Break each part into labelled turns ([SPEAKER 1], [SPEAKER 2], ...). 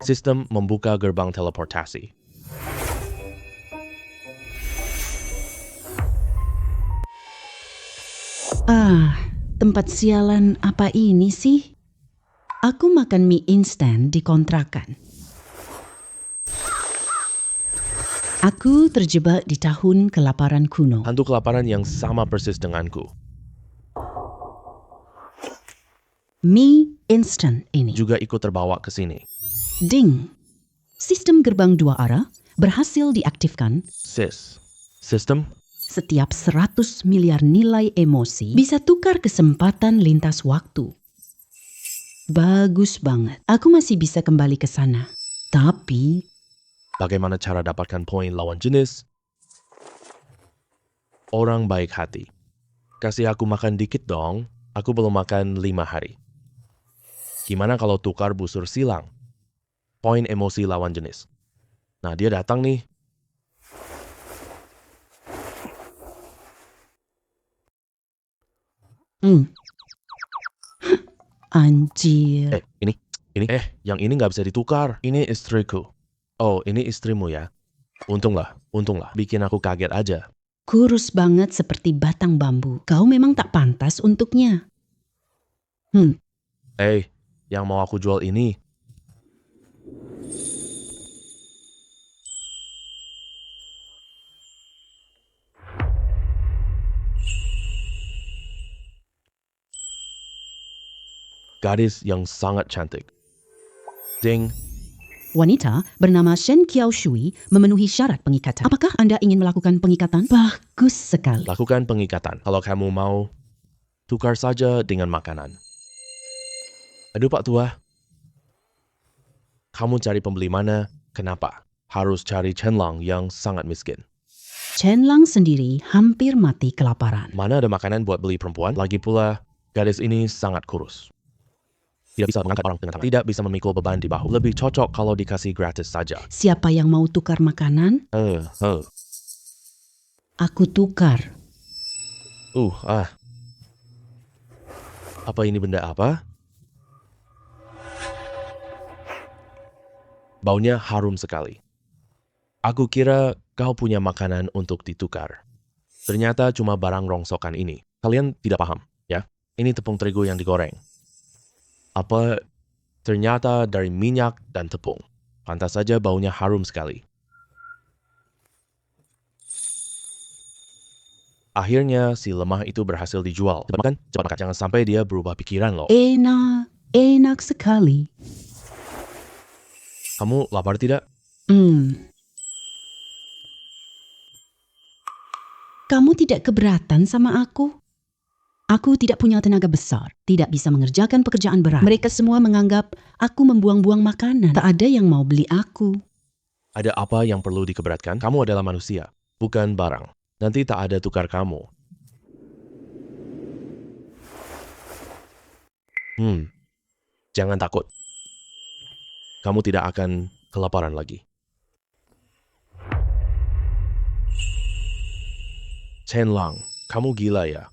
[SPEAKER 1] Sistem membuka gerbang teleportasi.
[SPEAKER 2] Tempat sialan apa ini sih? Aku makan mie instan di kontrakan. Aku terjebak di tahun kelaparan kuno.
[SPEAKER 1] Hantu kelaparan yang sama persis denganku.
[SPEAKER 2] Mie instan ini.
[SPEAKER 1] Juga ikut terbawa ke sini.
[SPEAKER 2] Ding. Sistem gerbang dua arah berhasil diaktifkan.
[SPEAKER 1] Sistem?
[SPEAKER 2] Setiap 100 miliar nilai emosi bisa tukar kesempatan lintas waktu. Bagus banget. Aku masih bisa kembali ke sana. Tapi
[SPEAKER 1] Bagaimana cara dapatkan poin lawan jenis? Orang baik hati. Kasih aku makan dikit dong. Aku belum makan 5 hari. Gimana kalau tukar busur silang? Poin emosi lawan jenis. Nah, dia datang nih.
[SPEAKER 2] Anjir.
[SPEAKER 1] Ini. Yang ini nggak bisa ditukar. Ini istriku. Oh, ini istrimu ya? Untunglah. Bikin aku kaget aja.
[SPEAKER 2] Kurus banget seperti batang bambu. Kau memang tak pantas untuknya.
[SPEAKER 1] Yang mau aku jual ini. Gadis yang sangat cantik. Ding.
[SPEAKER 2] Wanita bernama Shen Qiaoshui memenuhi syarat pengikatan. Apakah Anda ingin melakukan pengikatan? Bagus sekali.
[SPEAKER 1] Lakukan pengikatan. Kalau kamu mau, tukar saja dengan makanan. Aduh Pak Tua. Kamu cari pembeli mana? Kenapa? Harus cari Chenlang yang sangat miskin.
[SPEAKER 2] Chenlang sendiri hampir mati kelaparan.
[SPEAKER 1] Mana ada makanan buat beli perempuan? Lagi pula, gadis ini sangat kurus. Tidak bisa mengangkat orang dengan tangan. Tidak bisa memikul beban di bahu. Lebih cocok kalau dikasih gratis saja.
[SPEAKER 2] Siapa yang mau tukar makanan? Aku tukar.
[SPEAKER 1] Apa ini benda apa? Baunya harum sekali. Aku kira kau punya makanan untuk ditukar. Ternyata cuma barang rongsokan ini. Kalian tidak paham, ya? Ini tepung terigu yang digoreng. Apa? Ternyata dari minyak dan tepung. Pantas saja baunya harum sekali. Akhirnya si lemah itu berhasil dijual. Cepat makan. Jangan sampai dia berubah pikiran loh.
[SPEAKER 2] Enak sekali.
[SPEAKER 1] Kamu lapar tidak?
[SPEAKER 2] Kamu tidak keberatan sama aku? Aku tidak punya tenaga besar, tidak bisa mengerjakan pekerjaan berat. Mereka semua menganggap aku membuang-buang makanan. Tak ada yang mau beli aku.
[SPEAKER 1] Ada apa yang perlu dikeberatkan? Kamu adalah manusia, bukan barang. Nanti tak ada tukar kamu. Jangan takut. Kamu tidak akan kelaparan lagi. Chenlang, kamu gila ya?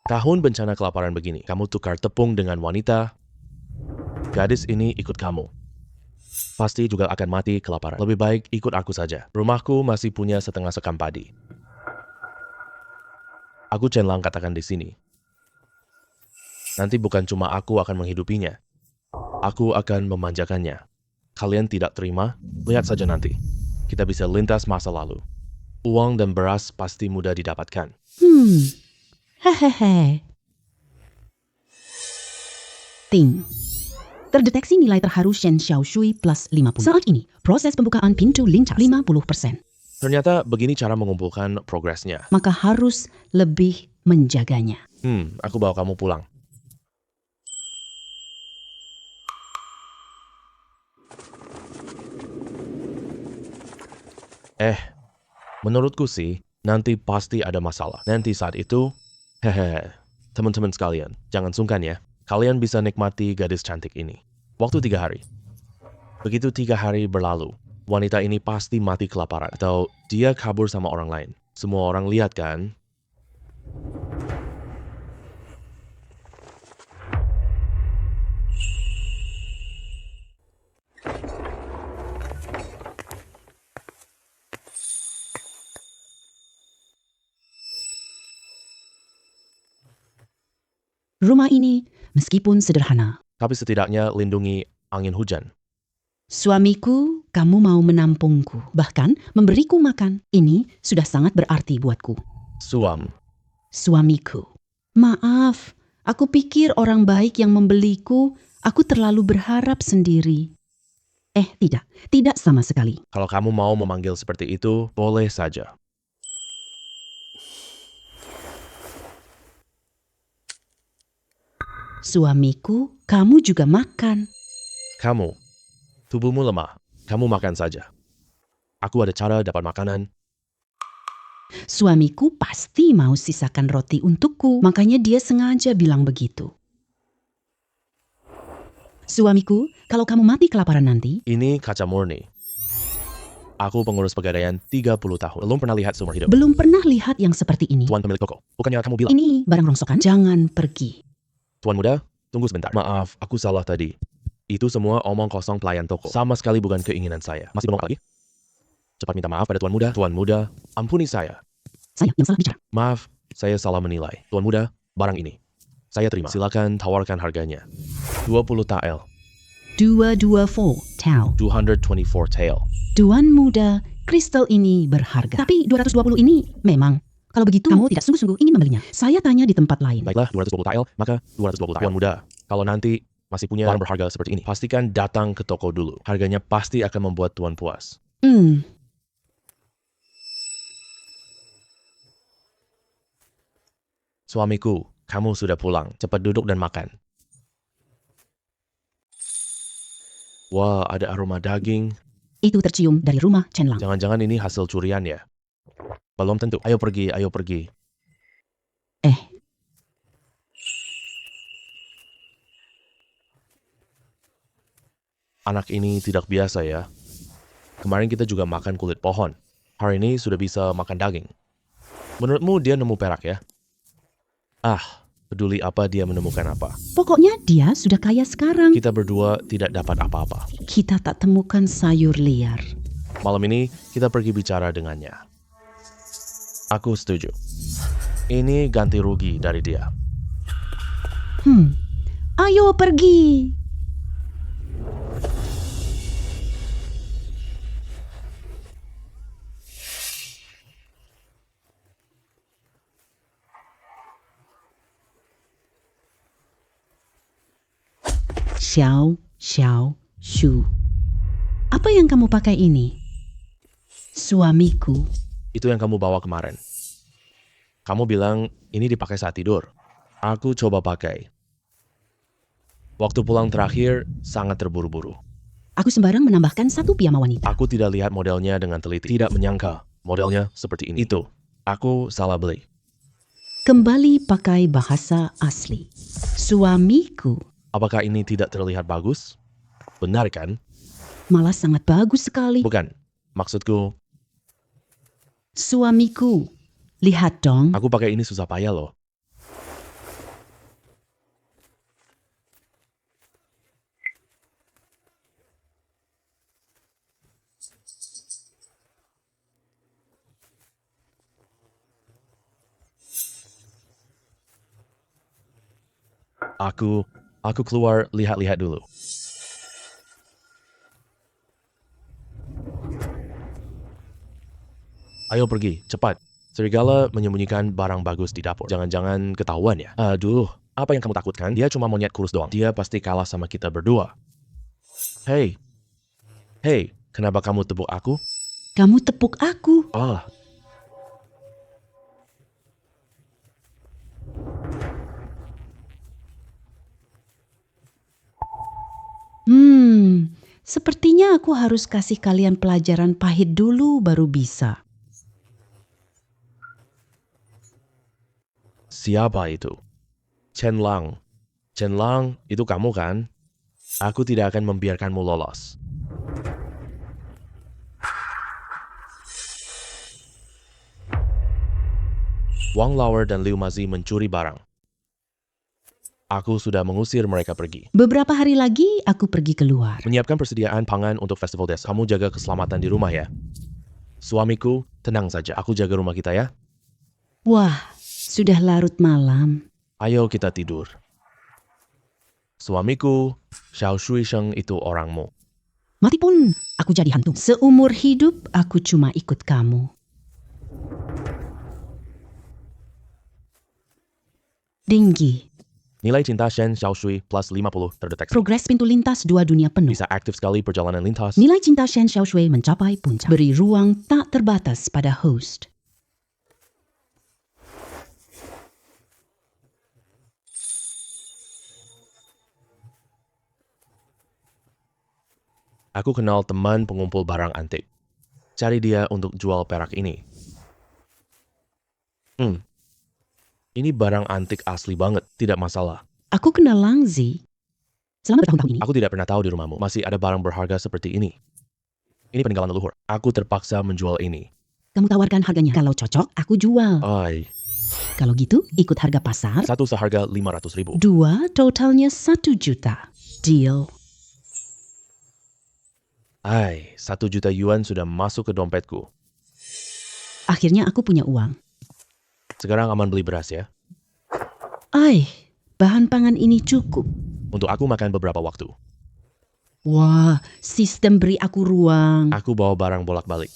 [SPEAKER 1] Tahun bencana kelaparan begini, kamu tukar tepung dengan wanita, gadis ini ikut kamu. Pasti juga akan mati kelaparan. Lebih baik ikut aku saja. Rumahku masih punya setengah sekam padi. Aku Chenlang katakan di sini. Nanti bukan cuma aku akan menghidupinya. Aku akan memanjakannya. Kalian tidak terima? Lihat saja nanti. Kita bisa lintas masa lalu. Uang dan beras pasti mudah didapatkan.
[SPEAKER 2] Hehehe. Ting. Terdeteksi nilai terharu Shen Xiaoshui plus 50. Saat ini, proses pembukaan pintu lintas 50%.
[SPEAKER 1] Ternyata begini cara mengumpulkan progresnya.
[SPEAKER 2] Maka harus lebih menjaganya.
[SPEAKER 1] Aku bawa kamu pulang. Menurutku sih, nanti pasti ada masalah. Nanti saat itu, teman-teman sekalian, jangan sungkan ya. Kalian bisa nikmati gadis cantik ini. Waktu 3 hari. Begitu 3 hari berlalu, wanita ini pasti mati kelaparan. Atau dia kabur sama orang lain. Semua orang lihat kan?
[SPEAKER 2] rumah ini meskipun sederhana.
[SPEAKER 1] Tapi setidaknya lindungi angin hujan.
[SPEAKER 2] Suamiku, kamu mau menampungku, bahkan memberiku makan. Ini sudah sangat berarti buatku. Suamiku, maaf, aku pikir orang baik yang membeliku, aku terlalu berharap sendiri. Tidak sama sekali.
[SPEAKER 1] Kalau kamu mau memanggil seperti itu, boleh saja.
[SPEAKER 2] Suamiku, kamu juga makan.
[SPEAKER 1] Kamu, tubuhmu lemah. Kamu makan saja. Aku ada cara dapat makanan.
[SPEAKER 2] Suamiku pasti mau sisakan roti untukku, makanya dia sengaja bilang begitu. Suamiku, kalau kamu mati kelaparan nanti,
[SPEAKER 1] Ini kaca murni. Aku pengurus pegadaian 30 tahun. Belum pernah lihat seumur hidup.
[SPEAKER 2] belum pernah lihat yang seperti ini.
[SPEAKER 1] Tuan pemilik toko, bukannya kamu bilang?
[SPEAKER 2] Ini barang rongsokan, jangan pergi.
[SPEAKER 1] Tuan muda, tunggu sebentar. Maaf, aku salah tadi. Itu semua omong kosong pelayan toko. Sama sekali bukan keinginan saya. Masih belum lagi? Cepat minta maaf pada Tuan muda. Tuan muda, ampuni saya.
[SPEAKER 2] Saya yang salah bicara.
[SPEAKER 1] Maaf, saya salah menilai. Tuan muda, barang ini. Saya terima. Silakan tawarkan harganya. 20 tael.
[SPEAKER 2] 224 tau.
[SPEAKER 1] 224 tael.
[SPEAKER 2] Tuan muda, kristal ini berharga. Tapi 220 ini memang. Kalau begitu, kamu tidak sungguh-sungguh ingin membelinya. Saya tanya di tempat lain.
[SPEAKER 1] Baiklah, 220 tael, maka 220 tael. Tuan muda, kalau nanti masih punya barang berharga seperti ini, pastikan datang ke toko dulu. Harganya pasti akan membuat Tuan puas. Suamiku, kamu sudah pulang. Cepat duduk dan makan. Wah, ada aroma daging.
[SPEAKER 2] Itu tercium dari rumah Chen Lang.
[SPEAKER 1] Jangan-jangan ini hasil curian ya? Belum tentu. Ayo pergi, ayo pergi. Anak ini tidak biasa ya. Kemarin kita juga makan kulit pohon. Hari ini sudah bisa makan daging. Menurutmu dia nemu perak ya? Peduli apa dia menemukan apa.
[SPEAKER 2] Pokoknya dia sudah kaya sekarang.
[SPEAKER 1] Kita berdua tidak dapat apa-apa.
[SPEAKER 2] Kita tak temukan sayur liar.
[SPEAKER 1] Malam ini kita pergi bicara dengannya. Aku setuju. Ini ganti rugi dari dia.
[SPEAKER 2] Ayo pergi. Xiao, Xiao, Shu. Apa yang kamu pakai ini? Suamiku.
[SPEAKER 1] Itu yang kamu bawa kemarin. Kamu bilang ini dipakai saat tidur. Aku coba pakai. Waktu pulang terakhir sangat terburu-buru.
[SPEAKER 2] Aku sembarang menambahkan satu piyama wanita.
[SPEAKER 1] Aku tidak lihat modelnya dengan teliti. Tidak menyangka modelnya seperti ini. Itu, aku salah beli.
[SPEAKER 2] Kembali pakai bahasa asli. Suamiku.
[SPEAKER 1] Apakah ini tidak terlihat bagus? Benar kan?
[SPEAKER 2] Malah sangat bagus sekali.
[SPEAKER 1] Bukan. Maksudku,
[SPEAKER 2] Suamiku. Lihat dong.
[SPEAKER 1] aku pakai ini susah payah loh. Aku keluar lihat-lihat dulu. Ayo pergi, cepat. Serigala menyembunyikan barang bagus di dapur. Jangan-jangan ketahuan ya? Aduh, apa yang kamu takutkan? Dia cuma monyet kurus doang. Dia pasti kalah sama kita berdua. Hei, kenapa kamu tepuk aku?
[SPEAKER 2] Kamu tepuk aku. Sepertinya aku harus kasih kalian pelajaran pahit dulu baru bisa.
[SPEAKER 1] Siapa itu? Chen Lang. Chen Lang, itu kamu kan? Aku tidak akan membiarkanmu lolos. Wang Lauer dan Liu Mazi mencuri barang. Aku sudah mengusir mereka pergi.
[SPEAKER 2] Beberapa hari lagi aku pergi keluar.
[SPEAKER 1] Menyiapkan persediaan pangan untuk festival desa. Kamu jaga keselamatan di rumah ya. Suamiku, tenang saja. Aku jaga rumah kita ya.
[SPEAKER 2] Wah, sudah larut malam.
[SPEAKER 1] Ayo kita tidur. Suamiku, Xiao Shui Sheng itu orangmu.
[SPEAKER 2] Mati pun aku jadi hantu. Seumur hidup aku cuma ikut kamu. Dinggi.
[SPEAKER 1] Nilai cinta Shen Xiao Shui plus 50 terdeteksi.
[SPEAKER 2] Progres pintu lintas 2 dunia penuh.
[SPEAKER 1] Bisa aktif sekali perjalanan lintas.
[SPEAKER 2] Nilai cinta Shen Xiaoshui mencapai puncak. Beri ruang tak terbatas pada host.
[SPEAKER 1] Aku kenal teman pengumpul barang antik. Cari dia untuk jual perak ini. Ini barang antik asli banget, tidak masalah.
[SPEAKER 2] Aku kenal Langzi selama bertahun-tahun ini.
[SPEAKER 1] Aku tidak pernah tahu di rumahmu masih ada barang berharga seperti ini. Ini peninggalan leluhur. Aku terpaksa menjual ini.
[SPEAKER 2] Kamu tawarkan harganya. Kalau cocok, aku jual.
[SPEAKER 1] Ai,
[SPEAKER 2] Kalau gitu, ikut harga pasar.
[SPEAKER 1] satu seharga 500.000.
[SPEAKER 2] 2, totalnya 1 juta. Deal.
[SPEAKER 1] Ai, 1 juta yuan sudah masuk ke dompetku.
[SPEAKER 2] Akhirnya aku punya uang.
[SPEAKER 1] Sekarang aman beli beras ya.
[SPEAKER 2] Bahan pangan ini cukup.
[SPEAKER 1] Untuk aku makan beberapa waktu.
[SPEAKER 2] Wah, sistem beri aku ruang.
[SPEAKER 1] Aku bawa barang bolak-balik.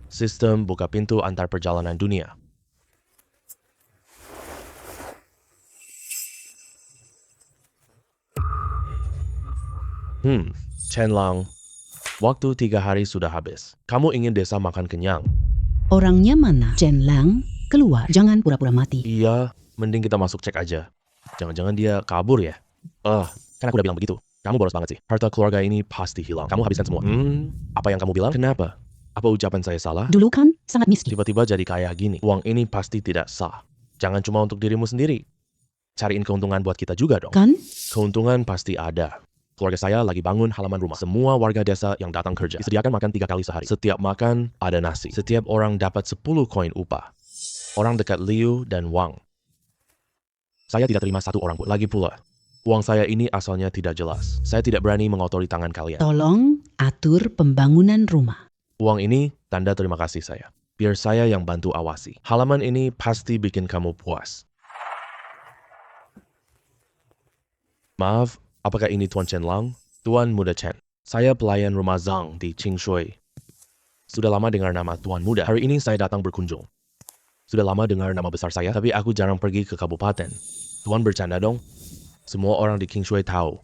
[SPEAKER 1] Sistem buka pintu antar perjalanan dunia. Chen Lang. Waktu 3 hari sudah habis. Kamu ingin desa makan kenyang?
[SPEAKER 2] Orangnya mana? Chen Lang, keluar. Jangan pura-pura mati.
[SPEAKER 1] Iya, mending kita masuk cek aja. Jangan-jangan dia kabur ya? Kan aku udah bilang begitu. Kamu boros banget sih. Harta keluarga ini pasti hilang. Kamu habiskan semua. Apa yang kamu bilang? Kenapa? Apa ucapan saya salah?
[SPEAKER 2] Dulu kan sangat miskin.
[SPEAKER 1] Tiba-tiba jadi kaya gini. Uang ini pasti tidak sah. Jangan cuma untuk dirimu sendiri. Cariin keuntungan buat kita juga dong.
[SPEAKER 2] Kan?
[SPEAKER 1] Keuntungan pasti ada. Keluarga saya lagi bangun halaman rumah. Semua warga desa yang datang kerja disediakan makan 3 kali sehari. Setiap makan ada nasi. Setiap orang dapat 10 koin upah. Orang dekat Liu dan Wang. Saya tidak terima 1 orang pun. Lagi pula, uang saya ini asalnya tidak jelas. Saya tidak berani mengotori tangan kalian.
[SPEAKER 2] Tolong atur pembangunan rumah.
[SPEAKER 1] Uang ini tanda terima kasih saya. Biar saya yang bantu awasi. Halaman ini pasti bikin kamu puas. Maaf, apakah ini Tuan Chen Lang? Tuan Muda Chen. Saya pelayan rumah Zhang di Qingshui. Sudah lama dengar nama Tuan Muda. Hari ini saya datang berkunjung. Sudah lama dengar nama besar saya, tapi aku jarang pergi ke kabupaten. Tuan bercanda dong. Semua orang di Qingshui tahu.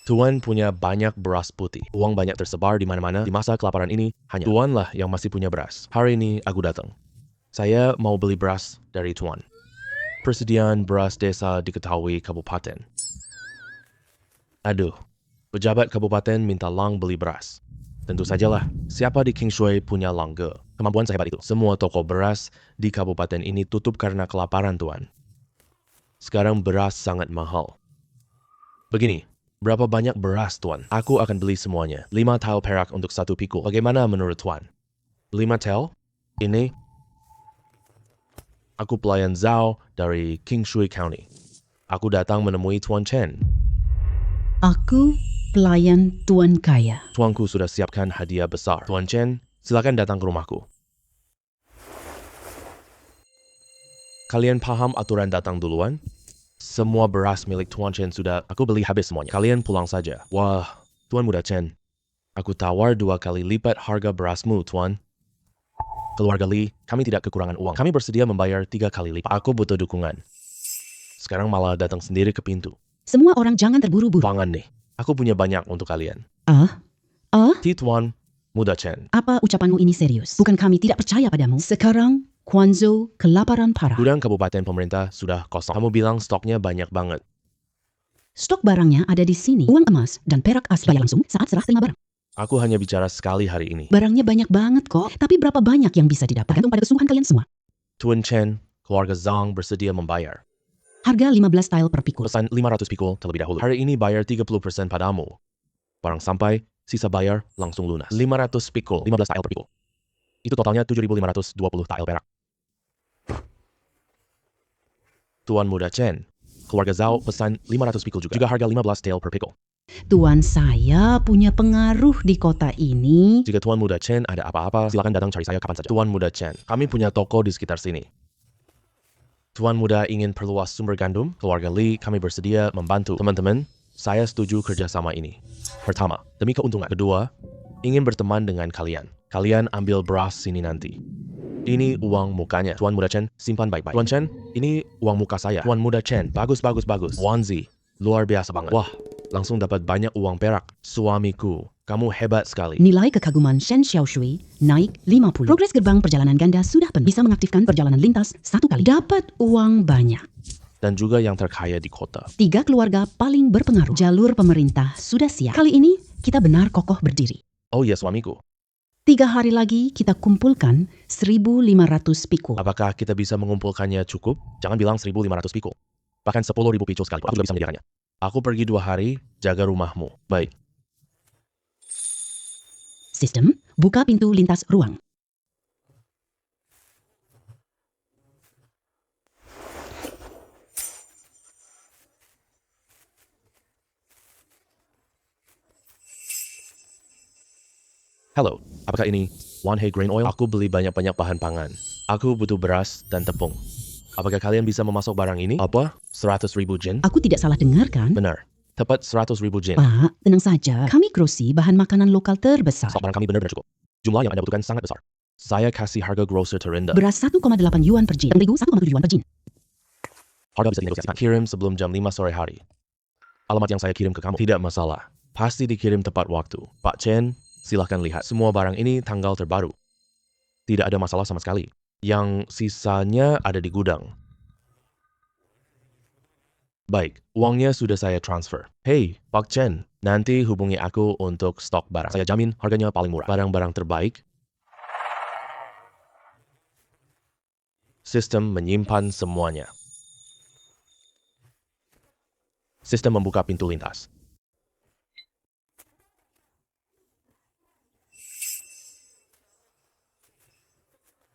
[SPEAKER 1] Tuan punya banyak beras putih. Uang banyak tersebar di mana-mana. Di masa kelaparan ini, hanya Tuan lah yang masih punya beras. Hari ini aku datang. Saya mau beli beras dari Tuan. Persediaan beras desa diketahui kabupaten. Aduh, pejabat kabupaten minta Lang beli beras. Tentu sajalah, siapa di Qingshui punya Langge? Kemampuan sehebat itu. Semua toko beras di kabupaten ini tutup karena kelaparan, Tuan. Sekarang beras sangat mahal. Begini, berapa banyak beras, Tuan? Aku akan beli semuanya. 5 tael perak untuk 1 pikul. Bagaimana menurut Tuan? 5 tael? Ini? Aku pelayan Zhao dari Qingshui County. Aku datang menemui Tuan Chen.
[SPEAKER 2] Aku pelayan Tuan Kaya.
[SPEAKER 1] Tuanku sudah siapkan hadiah besar. Tuan Chen, silakan datang ke rumahku. Kalian paham aturan datang duluan? Semua beras milik Tuan Chen sudah aku beli habis semuanya. Kalian pulang saja. Wah, Tuan Muda Chen. Aku tawar 2 kali lipat harga berasmu, Tuan. Keluarga Li, kami tidak kekurangan uang. Kami bersedia membayar 3 kali lipat. Aku butuh dukungan. Sekarang malah datang sendiri ke pintu.
[SPEAKER 2] Semua orang jangan terburu-buru.
[SPEAKER 1] Pangan nih. Aku punya banyak untuk kalian. Tuan Muda Chen.
[SPEAKER 2] Apa ucapanmu ini serius? Bukan kami tidak percaya padamu. Sekarang, Guangzhou kelaparan parah.
[SPEAKER 1] Gudang kabupaten pemerintah sudah kosong. Kamu bilang stoknya banyak banget.
[SPEAKER 2] Stok barangnya ada di sini. Uang emas dan perak asli bayar langsung saat serah terima barang.
[SPEAKER 1] Aku hanya bicara sekali hari ini.
[SPEAKER 2] Barangnya banyak banget kok. Tapi berapa banyak yang bisa didapat? Tergantung pada kesungguhan kalian semua.
[SPEAKER 1] Tuan Chen, keluarga Zhang bersedia membayar.
[SPEAKER 2] Harga 15 tael per pikul.
[SPEAKER 1] Pesan 500 pikul terlebih dahulu. Hari ini bayar 30% padamu. Barang sampai, sisa bayar langsung lunas. 500 pikul, 15 tael per pikul. Itu totalnya 7.520 tael perak. Tuan Muda Chen, keluarga Zhao pesan 500 pikul juga. Juga harga 15 tael per pikul.
[SPEAKER 2] Tuan saya punya pengaruh di kota ini.
[SPEAKER 1] Jika Tuan Muda Chen ada apa-apa, silakan datang cari saya kapan saja. Tuan Muda Chen, kami punya toko di sekitar sini. Tuan muda ingin perluas sumber gandum, keluarga Lee kami bersedia membantu. Teman-teman, saya setuju kerjasama ini. Pertama, demi keuntungan. Kedua, ingin berteman dengan kalian. Kalian ambil beras sini nanti. Ini uang mukanya. Tuan muda Chen, simpan baik-baik. Tuan Chen, ini uang muka saya. Tuan muda Chen, bagus. Wan Zi, luar biasa banget. Wah, langsung dapat banyak uang perak. Suamiku, kamu hebat sekali.
[SPEAKER 2] Nilai kekaguman Shen Xiaoshui naik 50. Progres gerbang perjalanan ganda sudah penuh. Bisa mengaktifkan perjalanan lintas 1 kali. Dapat uang banyak.
[SPEAKER 1] Dan juga yang terkaya di kota.
[SPEAKER 2] 3 keluarga paling berpengaruh. Jalur pemerintah sudah siap. Kali ini kita benar kokoh berdiri.
[SPEAKER 1] Oh iya, suamiku.
[SPEAKER 2] 3 hari lagi kita kumpulkan 1.500 pikul.
[SPEAKER 1] Apakah kita bisa mengumpulkannya cukup? Jangan bilang 1.500 pikul. Bahkan 10.000 pikul sekalipun. Aku juga bisa menyediakannya. Aku pergi 2 hari, jaga rumahmu. Baik.
[SPEAKER 2] Sistem, buka pintu lintas ruang.
[SPEAKER 1] Halo, apakah ini Wan He Grain Oil? Aku beli banyak-banyak bahan pangan. Aku butuh beras dan tepung. Apakah kalian bisa memasok barang ini? Apa? 100.000 jin?
[SPEAKER 2] Aku tidak salah dengar kan?
[SPEAKER 1] Benar. Tepat 100.000 jin.
[SPEAKER 2] Pak, tenang saja. Kami grosi bahan makanan lokal terbesar.
[SPEAKER 1] Stok barang kami benar-benar cukup. Jumlah yang Anda butuhkan sangat besar. Saya kasih harga grocer terendah.
[SPEAKER 2] Beras 1,8 yuan per jin. Terigu 1,7 yuan per jin.
[SPEAKER 1] Harga bisa dinegosiasikan. Kirim sebelum jam 5 sore hari. Alamat yang saya kirim ke kamu. Tidak masalah. Pasti dikirim tepat waktu. Pak Chen, silahkan lihat. Semua barang ini tanggal terbaru. Tidak ada masalah sama sekali. Yang sisanya ada di gudang. Baik, uangnya sudah saya transfer. Hey, Pak Chen, nanti hubungi aku untuk stok barang. Saya jamin harganya paling murah. Barang-barang terbaik. Sistem menyimpan semuanya. Sistem membuka pintu lintas.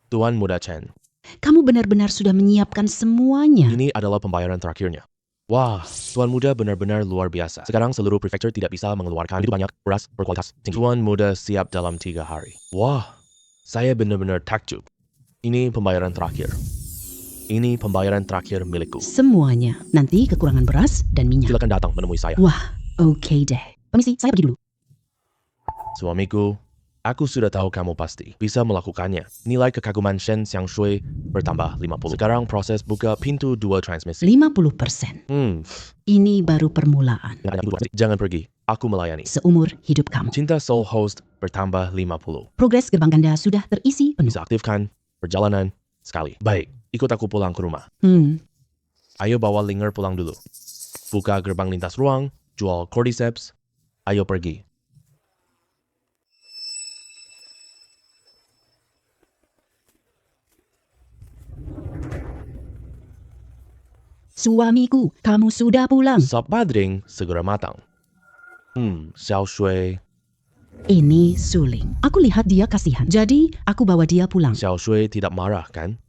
[SPEAKER 1] Tuan muda Chen,
[SPEAKER 2] Kamu benar-benar sudah menyiapkan semuanya.
[SPEAKER 1] ini adalah pembayaran terakhirnya. Wah, Tuan muda benar-benar luar biasa. Sekarang seluruh prefektur tidak bisa mengeluarkan itu banyak beras berkualitas tinggi. Tuan muda siap dalam 3 hari. Wah, saya benar-benar takjub. Ini pembayaran terakhir. Ini pembayaran terakhir milikku.
[SPEAKER 2] Semuanya. Nanti kekurangan beras dan minyak.
[SPEAKER 1] Silakan datang menemui saya.
[SPEAKER 2] Wah, oke deh. Permisi, saya pergi dulu.
[SPEAKER 1] Suamiku, aku sudah tahu kamu pasti bisa melakukannya. Nilai kekaguman Shen Xiangshui bertambah 50. Sekarang proses buka pintu 2 transmisi.
[SPEAKER 2] 50%. Ini baru permulaan.
[SPEAKER 1] Jangan pergi, aku melayani.
[SPEAKER 2] Seumur hidup kamu.
[SPEAKER 1] Cinta Soul Host bertambah 50.
[SPEAKER 2] Progres gerbang ganda sudah terisi penuh.
[SPEAKER 1] Bisa aktifkan perjalanan sekali. Baik, ikut aku pulang ke rumah. Ayo bawa Linger pulang dulu. Buka gerbang lintas ruang, jual cordyceps. Ayo pergi.
[SPEAKER 2] Suamiku, kamu sudah pulang.
[SPEAKER 1] Sop badring segera matang. Xiao Shui.
[SPEAKER 2] Ini suling. Aku lihat dia kasihan. Jadi, aku bawa dia pulang.
[SPEAKER 1] Xiao Shui tidak marah, kan?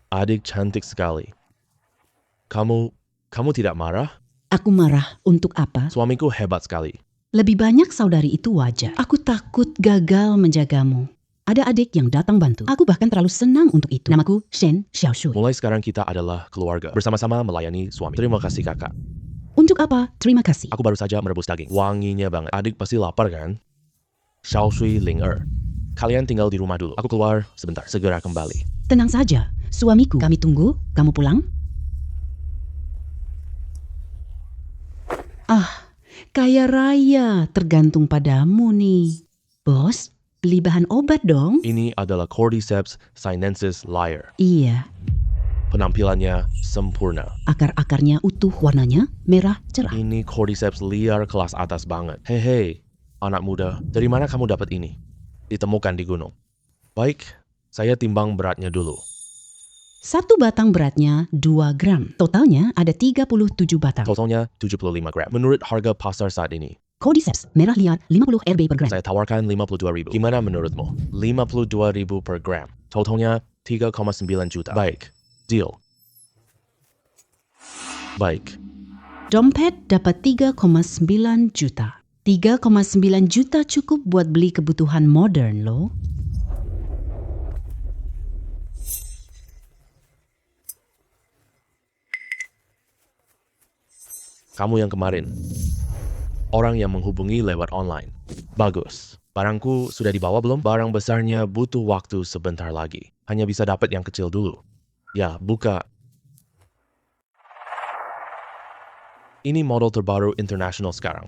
[SPEAKER 1] Adik cantik sekali. Kamu tidak marah?
[SPEAKER 2] Aku marah untuk apa?
[SPEAKER 1] Suamiku hebat sekali.
[SPEAKER 2] Lebih banyak saudari itu wajar. Aku takut gagal menjagamu. Ada adik yang datang bantu. Aku bahkan terlalu senang untuk itu. Namaku Shen Xiaoshui.
[SPEAKER 1] Mulai sekarang kita adalah keluarga. Bersama-sama melayani suami. Terima kasih kakak.
[SPEAKER 2] Untuk apa? Terima kasih.
[SPEAKER 1] Aku baru saja merebus daging. Wanginya banget. Adik pasti lapar kan? Xiao Shui Ling kalian tinggal di rumah dulu. Aku keluar sebentar. Segera kembali.
[SPEAKER 2] Tenang saja. Suamiku, kami tunggu. Kamu pulang? Ah, kaya raya tergantung padamu nih. Bos, beli bahan obat dong.
[SPEAKER 1] Ini adalah Cordyceps sinensis Lyre.
[SPEAKER 2] Iya,
[SPEAKER 1] Penampilannya sempurna.
[SPEAKER 2] akar-akarnya utuh, warnanya merah cerah.
[SPEAKER 1] Ini Cordyceps liar kelas atas banget. Hei, anak muda, dari mana kamu dapat ini? Ditemukan di gunung. Baik, saya timbang beratnya dulu.
[SPEAKER 2] Satu batang beratnya 2 gram. Totalnya ada 37 batang.
[SPEAKER 1] Totalnya 75 gram. Menurut harga pasar saat ini,
[SPEAKER 2] Cordyceps merah liar 50 Rb per gram.
[SPEAKER 1] saya tawarkan 52.000. Gimana menurutmu? 52.000 per gram. Totalnya 3,9 juta. Baik, deal. Baik,
[SPEAKER 2] Dompet dapat 3,9 juta. 3,9 juta cukup buat beli kebutuhan modern loh.
[SPEAKER 1] Kamu yang kemarin. Orang yang menghubungi lewat online. Bagus. Barangku sudah dibawa belum? Barang besarnya butuh waktu sebentar lagi. Hanya bisa dapat yang kecil dulu. Ya, buka. Ini model terbaru internasional sekarang.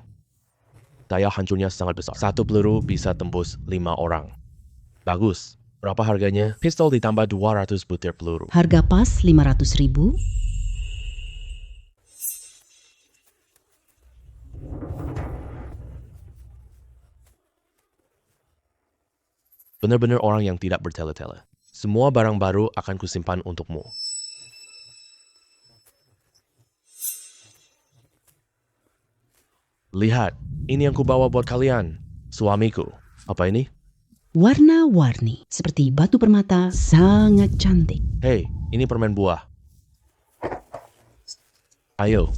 [SPEAKER 1] Daya hancurnya sangat besar. Satu peluru bisa tembus 5 orang. Bagus. Berapa harganya? Pistol ditambah 200 butir peluru.
[SPEAKER 2] Harga pas 500.000.
[SPEAKER 1] Benar-benar orang yang tidak bertele-tele. Semua barang baru akan kusimpan untukmu. Lihat, ini yang kubawa buat kalian. Suamiku. Apa ini?
[SPEAKER 2] Warna-warni seperti batu permata, sangat cantik.
[SPEAKER 1] Hei, ini permen buah. Ayo,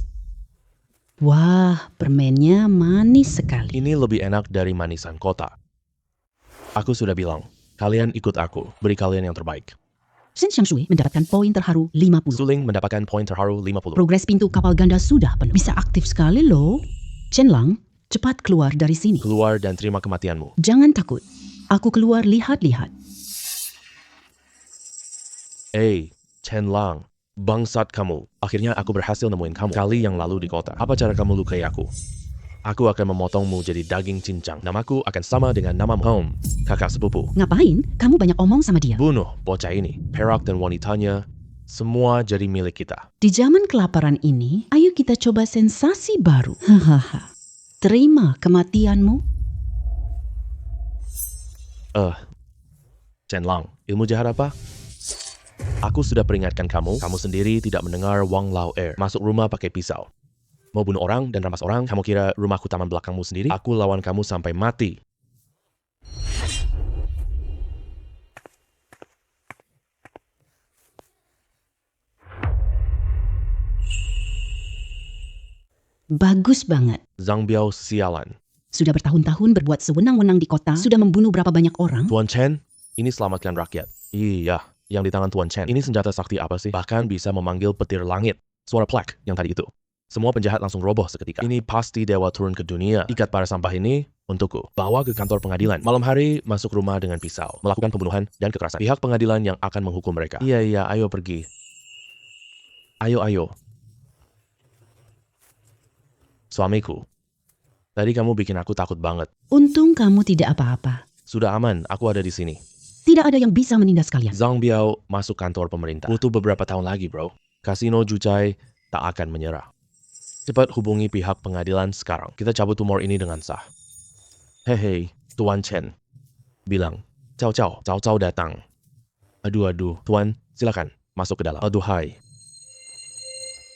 [SPEAKER 2] Wah, permennya manis sekali.
[SPEAKER 1] ini lebih enak dari manisan kota. Aku sudah bilang, kalian ikut aku, beri kalian yang terbaik.
[SPEAKER 2] Shen Xiangshui mendapatkan poin terharu 50.
[SPEAKER 1] Suling mendapatkan poin terharu 50.
[SPEAKER 2] Progres pintu kapal ganda sudah penuh. Bisa aktif sekali loh. Chen Lang, cepat keluar dari sini.
[SPEAKER 1] Keluar dan terima kematianmu.
[SPEAKER 2] Jangan takut. Aku keluar lihat-lihat.
[SPEAKER 1] Chen Lang, bangsat kamu. Akhirnya aku berhasil nemuin kamu. Kali yang lalu di kota. Apa cara kamu lukai aku? Aku akan memotongmu jadi daging cincang. Namaku akan sama dengan namamu. Kakak sepupu.
[SPEAKER 2] Ngapain? Kamu banyak omong sama dia.
[SPEAKER 1] Bunuh bocah ini. Perak dan wanitanya, semua jadi milik kita.
[SPEAKER 2] Di zaman kelaparan ini, ayo kita coba sensasi baru. Hahaha. Terima kematianmu.
[SPEAKER 1] Chen Lang, ilmu jahat apa? Aku sudah peringatkan kamu sendiri tidak mendengar Wang Lao Er. Masuk rumah pakai pisau. Mau bunuh orang dan rampas orang, kamu kira rumahku taman belakangmu sendiri? Aku lawan kamu sampai mati.
[SPEAKER 2] Bagus banget.
[SPEAKER 1] Zhang Biao sialan.
[SPEAKER 2] Sudah bertahun-tahun berbuat sewenang-wenang di kota, sudah membunuh berapa banyak orang?
[SPEAKER 1] Tuan Chen, ini selamatkan rakyat. Iya, yang di tangan Tuan Chen. Ini senjata sakti apa sih? Bahkan bisa memanggil petir langit. Suara plak yang tadi itu. Semua penjahat langsung roboh seketika. Ini pasti dewa turun ke dunia. Ikat para sampah ini untukku. Bawa ke kantor pengadilan. Malam hari masuk rumah dengan pisau. Melakukan pembunuhan dan kekerasan. Pihak pengadilan yang akan menghukum mereka. Iya, ayo pergi. Ayo. Suamiku. Tadi kamu bikin aku takut banget.
[SPEAKER 2] Untung kamu tidak apa-apa.
[SPEAKER 1] Sudah aman, aku ada di sini.
[SPEAKER 2] Tidak ada yang bisa menindas kalian.
[SPEAKER 1] Zhang Biao masuk kantor pemerintah. Butuh beberapa tahun lagi, bro. Kasino Jucai tak akan menyerah. Cepat hubungi pihak pengadilan sekarang. Kita cabut tumor ini dengan sah. Hei, Tuan Chen. Bilang, Cao datang. Aduh, Tuan, silakan masuk ke dalam. Aduhai.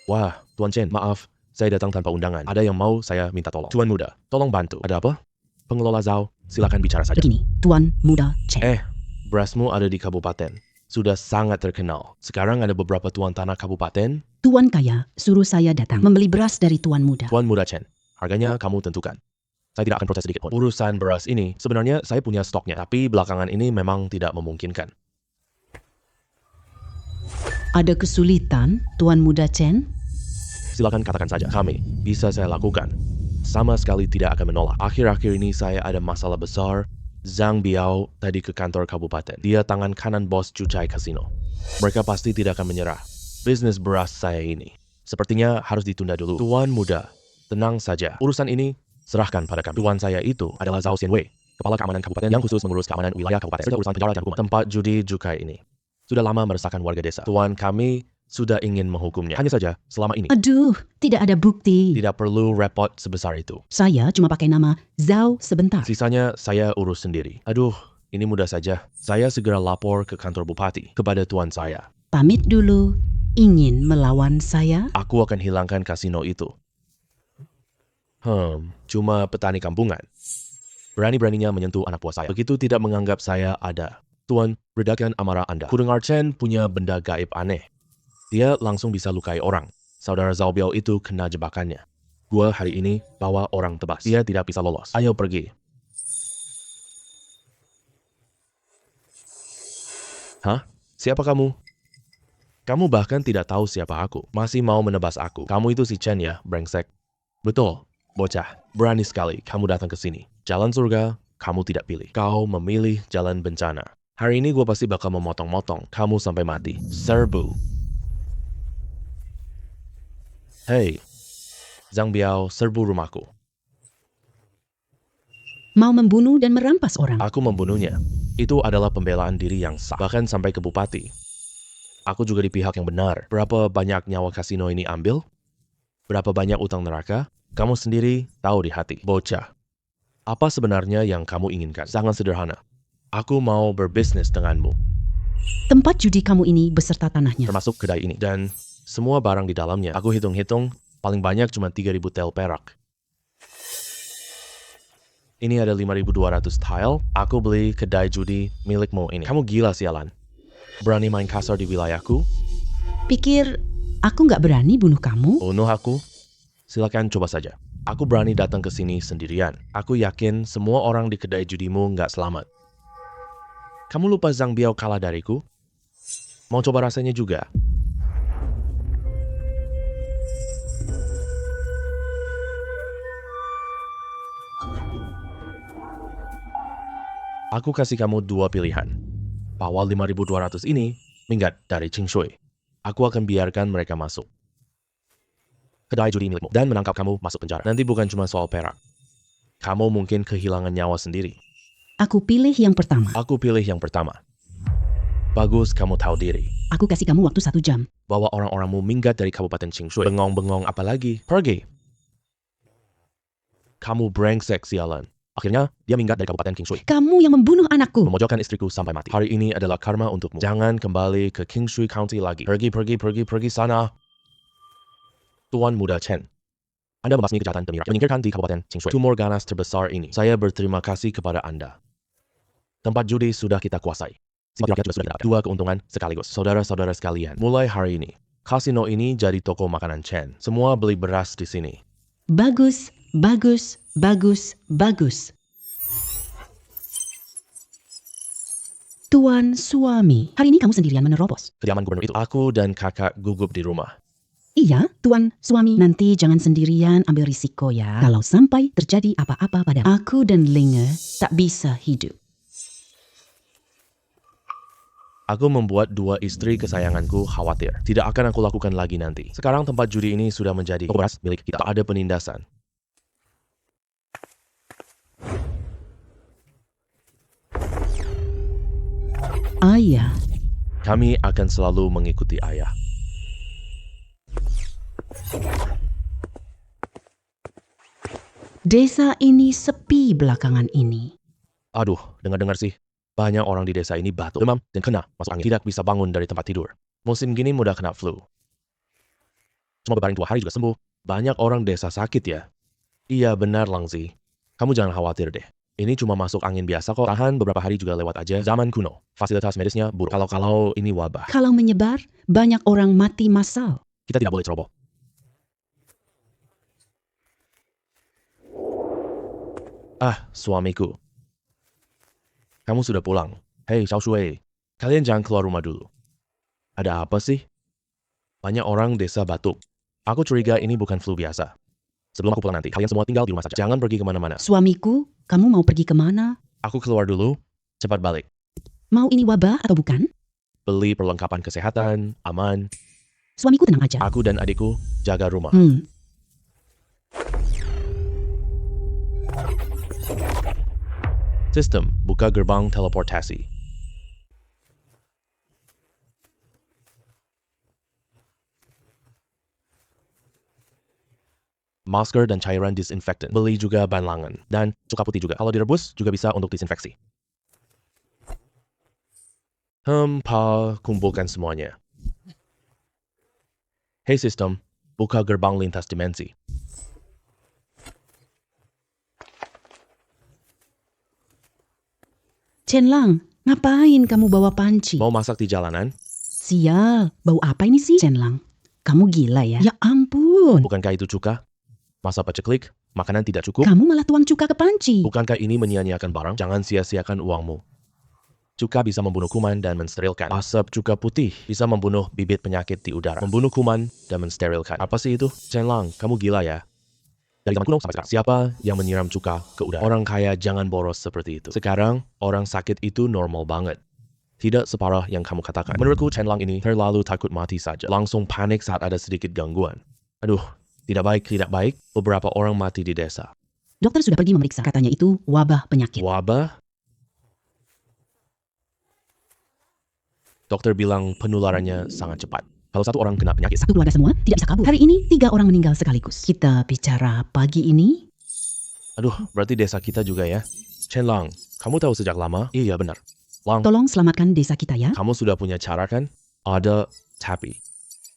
[SPEAKER 1] Wah, Tuan Chen, maaf. Saya datang tanpa undangan. Ada yang mau saya minta tolong. Tuan muda, tolong bantu. Ada apa? Pengelola Zhao, silakan bicara saja.
[SPEAKER 2] Begini, Tuan Muda Chen.
[SPEAKER 1] Berasmu ada di kabupaten. Sudah sangat terkenal. Sekarang ada beberapa tuan tanah kabupaten.
[SPEAKER 2] Tuan kaya suruh saya datang membeli beras dari Tuan Muda.
[SPEAKER 1] Tuan muda Chen, harganya kamu tentukan. Saya tidak akan protes sedikit pun. Urusan beras ini, sebenarnya saya punya stoknya. Tapi belakangan ini memang tidak memungkinkan.
[SPEAKER 2] Ada kesulitan, Tuan Muda Chen?
[SPEAKER 1] Silakan katakan saja. Kami bisa saya lakukan. Sama sekali tidak akan menolak. Akhir-akhir ini saya ada masalah besar. Zhang Biao tadi ke kantor kabupaten. Dia tangan kanan bos Jucai Casino. Mereka pasti tidak akan menyerah. Bisnis beras saya ini sepertinya harus ditunda dulu. Tuan muda, tenang saja. Urusan ini serahkan pada kami. Tuan saya itu adalah Zhao Xianwei, kepala keamanan kabupaten yang khusus mengurus keamanan wilayah kabupaten serta urusan penjara dan hukuman. Tempat judi Jucai ini sudah lama meresahkan warga desa. Tuan kami sudah ingin menghukumnya. Hanya saja selama ini
[SPEAKER 2] Aduh, tidak ada bukti.
[SPEAKER 1] tidak perlu repot sebesar itu.
[SPEAKER 2] Saya cuma pakai nama Zhao sebentar.
[SPEAKER 1] Sisanya saya urus sendiri. Aduh, ini mudah saja. Saya segera lapor ke kantor bupati kepada tuan saya.
[SPEAKER 2] Pamit dulu. Ingin melawan saya?
[SPEAKER 1] Aku akan hilangkan kasino itu. Cuma petani kampungan. Berani-beraninya menyentuh anak buah saya. Begitu tidak menganggap saya ada. Tuan, redakan amarah Anda. Kudengar Chen punya benda gaib aneh. Dia langsung bisa lukai orang. Saudara Zhao Biao itu kena jebakannya. Gua hari ini bawa orang tebas. Dia tidak bisa lolos. Ayo pergi. Hah? Siapa kamu? Kamu bahkan tidak tahu siapa aku. Masih mau menebas aku. Kamu itu si Chen ya, brengsek. Betul, bocah. Berani sekali kamu datang ke sini. Jalan surga, kamu tidak pilih. Kau memilih jalan bencana. Hari ini gue pasti bakal memotong-motong kamu sampai mati. Serbu. Hei, Zhang Biao, serbu rumahku.
[SPEAKER 2] Mau membunuh dan merampas orang.
[SPEAKER 1] Aku membunuhnya. Itu adalah pembelaan diri yang sah. Bahkan sampai ke bupati. Aku juga di pihak yang benar. Berapa banyak nyawa kasino ini ambil? Berapa banyak utang neraka? Kamu sendiri tahu di hati. Bocah. Apa sebenarnya yang kamu inginkan? Sangat sederhana. Aku mau berbisnis denganmu.
[SPEAKER 2] Tempat judi kamu ini beserta tanahnya.
[SPEAKER 1] Termasuk kedai ini. Dan semua barang di dalamnya. Aku hitung-hitung, paling banyak cuma 3.000 tel perak. Ini ada 5.200 tile. Aku beli kedai judi milikmu ini. Kamu gila sialan. Berani main kasar di wilayahku?
[SPEAKER 2] Pikir aku nggak berani bunuh kamu?
[SPEAKER 1] Bunuh aku? Silakan coba saja. Aku berani datang ke sini sendirian. Aku yakin semua orang di kedai judimu nggak selamat. Kamu lupa Zhang Biao kalah dariku? Mau coba rasanya juga? Aku kasih kamu dua pilihan. Pawal 5.200 ini minggat dari Qing Shui. Aku akan biarkan mereka masuk kedai judi milikmu dan menangkap kamu masuk penjara. Nanti bukan cuma soal perak. Kamu mungkin kehilangan nyawa sendiri.
[SPEAKER 2] Aku pilih yang pertama.
[SPEAKER 1] Aku pilih yang pertama. Bagus kamu tahu diri.
[SPEAKER 2] Aku kasih kamu waktu 1 jam.
[SPEAKER 1] Bawa orang-orangmu minggat dari Kabupaten Qing Shui. Bengong-bengong apa lagi? Pergi. Kamu brengsek sialan. Akhirnya, dia minggat dari Kabupaten Qing Shui.
[SPEAKER 2] Kamu yang membunuh anakku.
[SPEAKER 1] Memojokkan istriku sampai mati. Hari ini adalah karma untukmu. Jangan kembali ke Qing Shui County lagi. Pergi sana. Tuan Muda Chen. Anda membasmi kejahatan demi rakyat, menyingkirkan di Kabupaten Qing Shui. Tumor ganas terbesar ini. Saya berterima kasih kepada Anda. Tempat judi sudah kita kuasai. Simpati rakyat juga sudah kita dapatkan. 2 keuntungan sekaligus. Saudara-saudara sekalian, mulai hari ini, kasino ini jadi toko makanan Chen. Semua beli beras di sini.
[SPEAKER 2] Bagus, bagus, bagus, bagus. Tuan suami, hari ini kamu sendirian menerobos.
[SPEAKER 1] Kediaman gubernur itu, aku dan kakak gugup di rumah.
[SPEAKER 2] Iya, tuan suami. Nanti jangan sendirian ambil risiko ya. Kalau sampai terjadi apa-apa pada aku dan Linge, tak bisa hidup.
[SPEAKER 1] Aku membuat 2 istri kesayanganku khawatir. Tidak akan aku lakukan lagi nanti. Sekarang tempat judi ini sudah menjadi toko beras milik kita. Tak ada penindasan.
[SPEAKER 2] Ayah,
[SPEAKER 1] Kami akan selalu mengikuti ayah.
[SPEAKER 2] desa ini sepi belakangan ini.
[SPEAKER 1] Aduh, dengar-dengar sih. Banyak orang di desa ini batuk, demam, dan kena masuk angin. Tidak bisa bangun dari tempat tidur. Musim gini mudah kena flu. Cuma berbaring 2 hari juga sembuh. Banyak orang desa sakit ya. Iya benar Langzi. Kamu jangan khawatir deh. Ini cuma masuk angin biasa kok. Tahan beberapa hari juga lewat aja. Zaman kuno. Fasilitas medisnya buruk. Kalau ini wabah.
[SPEAKER 2] Kalau menyebar, banyak orang mati massal.
[SPEAKER 1] Kita tidak boleh ceroboh. Suamiku. Kamu sudah pulang. Hei, Xiao Shui. Kalian jangan keluar rumah dulu. Ada apa sih? Banyak orang desa batuk. Aku curiga ini bukan flu biasa. Sebelum aku pulang nanti, kalian semua tinggal di rumah saja. Jangan pergi kemana-mana.
[SPEAKER 2] Suamiku, kamu mau pergi kemana?
[SPEAKER 1] Aku keluar dulu. Cepat balik.
[SPEAKER 2] Mau ini wabah atau bukan?
[SPEAKER 1] Beli perlengkapan kesehatan, aman.
[SPEAKER 2] Suamiku tenang aja.
[SPEAKER 1] Aku dan adikku jaga rumah. Sistem, buka gerbang teleportasi. Masker dan cairan disinfektan. Beli juga banlangan. Dan cuka putih juga. Kalau direbus, juga bisa untuk disinfeksi. Kumpulkan semuanya. Hey sistem, buka gerbang lintas dimensi.
[SPEAKER 2] Chen Lang, ngapain kamu bawa panci?
[SPEAKER 1] Mau masak di jalanan?
[SPEAKER 2] Sial, bau apa ini sih? Chen Lang, kamu gila ya? Ya ampun.
[SPEAKER 1] Bukankah itu cuka? Masa paceklik? Makanan tidak cukup?
[SPEAKER 2] Kamu malah tuang cuka ke panci.
[SPEAKER 1] Bukankah ini menyia-nyiakan barang? Jangan sia-siakan uangmu. Cuka bisa membunuh kuman dan mensterilkan. Asap cuka putih bisa membunuh bibit penyakit di udara. Membunuh kuman dan mensterilkan. Apa sih itu? Chen Lang, kamu gila ya? Dari zaman kuno sampai sekarang, siapa yang menyiram cuka ke udara? Orang kaya jangan boros seperti itu. Sekarang, orang sakit itu normal banget. Tidak separah yang kamu katakan. Menurutku, Chen Lang ini terlalu takut mati saja. Langsung panik saat ada sedikit gangguan. Aduh, tidak baik, tidak baik. Beberapa orang mati di desa.
[SPEAKER 2] Dokter sudah pergi memeriksa. Katanya itu wabah penyakit.
[SPEAKER 1] Wabah? Dokter bilang penularannya sangat cepat. Kalau satu orang kena penyakit,
[SPEAKER 2] Satu keluarga semua tidak bisa kabur. Hari ini 3 orang meninggal sekaligus. Kita bicara pagi ini.
[SPEAKER 1] aduh, berarti desa kita juga ya. Chen Lang, kamu tahu sejak lama? Iya, benar. Lang,
[SPEAKER 2] Tolong selamatkan desa kita ya.
[SPEAKER 1] kamu sudah punya cara kan? Ada, tapi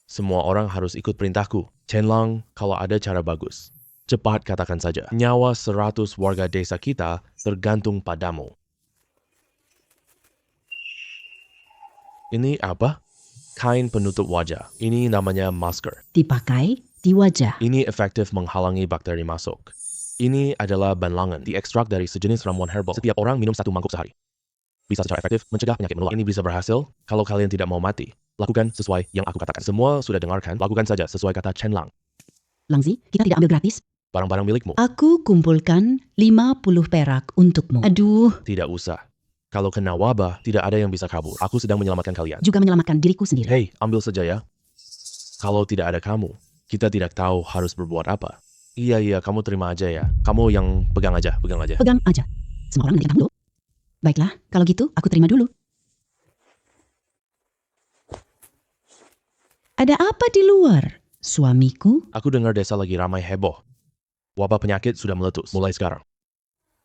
[SPEAKER 1] semua orang harus ikut perintahku. Chen Lang, kalau ada cara bagus, cepat katakan saja. Nyawa 100 warga desa kita tergantung padamu. Ini apa? Kain penutup wajah. Ini namanya masker.
[SPEAKER 2] Dipakai di wajah.
[SPEAKER 1] Ini efektif menghalangi bakteri masuk. Ini adalah banlangan, diekstrak dari sejenis ramuan herbal. Setiap orang minum 1 mangkuk sehari. Bisa secara efektif mencegah penyakit menular. Ini bisa berhasil kalau kalian tidak mau mati. Lakukan sesuai yang aku katakan. Semua sudah dengarkan, lakukan saja sesuai kata Chen Lang.
[SPEAKER 2] Langzi, kita tidak ambil gratis.
[SPEAKER 1] Barang-barang milikmu.
[SPEAKER 2] Aku kumpulkan 50 perak untukmu. Aduh,
[SPEAKER 1] Tidak usah. Kalau kena wabah, tidak ada yang bisa kabur. Aku sedang menyelamatkan kalian.
[SPEAKER 2] juga menyelamatkan diriku sendiri.
[SPEAKER 1] Hei, ambil saja ya. Kalau tidak ada kamu, kita tidak tahu harus berbuat apa. Iya, kamu terima aja ya. Kamu yang pegang aja.
[SPEAKER 2] Pegang aja. Semua orang menaikkan dulu. Baiklah, kalau gitu aku terima dulu. Ada apa di luar? Suamiku?
[SPEAKER 1] Aku dengar desa lagi ramai heboh. Wabah penyakit sudah meletus mulai sekarang.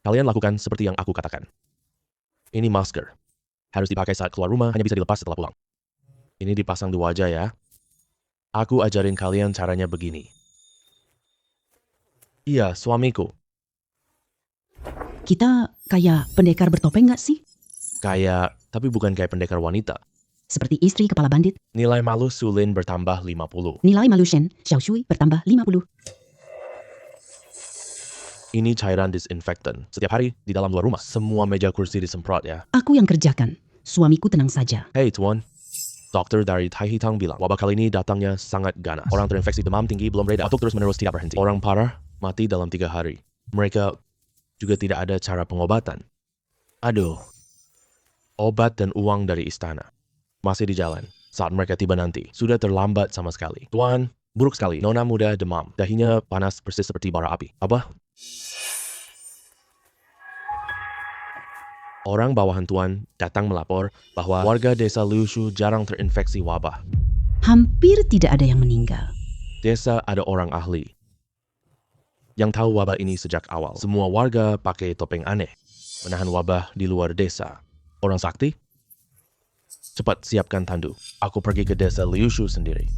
[SPEAKER 1] Kalian lakukan seperti yang aku katakan. Ini masker. Harus dipakai saat keluar rumah, hanya bisa dilepas setelah pulang. Ini dipasang di wajah ya. Aku ajarin kalian caranya begini. Iya, suamiku.
[SPEAKER 2] Kita kayak pendekar bertopeng nggak sih?
[SPEAKER 1] Kayak, tapi bukan kayak pendekar wanita.
[SPEAKER 2] Seperti istri kepala bandit.
[SPEAKER 1] Nilai malu Sulin bertambah 50.
[SPEAKER 2] Nilai malu Shen, Xiaoshui bertambah 50.
[SPEAKER 1] Ini cairan disinfektan. Setiap hari di dalam luar rumah. Semua meja kursi disemprot ya.
[SPEAKER 2] Aku yang kerjakan. Suamiku tenang saja.
[SPEAKER 1] Hei tuan. Dokter dari Tai Hitang bilang, wabah kali ini datangnya sangat ganas. Orang terinfeksi demam tinggi belum reda. Batuk terus-menerus tidak berhenti. Orang parah mati dalam 3 hari. Mereka juga tidak ada cara pengobatan. Aduh. Obat dan uang dari istana masih di jalan. Saat mereka tiba nanti, sudah terlambat sama sekali. Tuan, buruk sekali. Nona muda demam. Dahinya panas persis seperti bara api. Apa? Orang bawahan Tuan datang melapor bahwa warga desa Liushu jarang terinfeksi wabah.
[SPEAKER 2] Hampir tidak ada yang meninggal.
[SPEAKER 1] Desa ada orang ahli yang tahu wabah ini sejak awal. Semua warga pakai topeng aneh, menahan wabah di luar desa. Orang sakti? Cepat siapkan tandu. Aku pergi ke desa Liushu sendiri.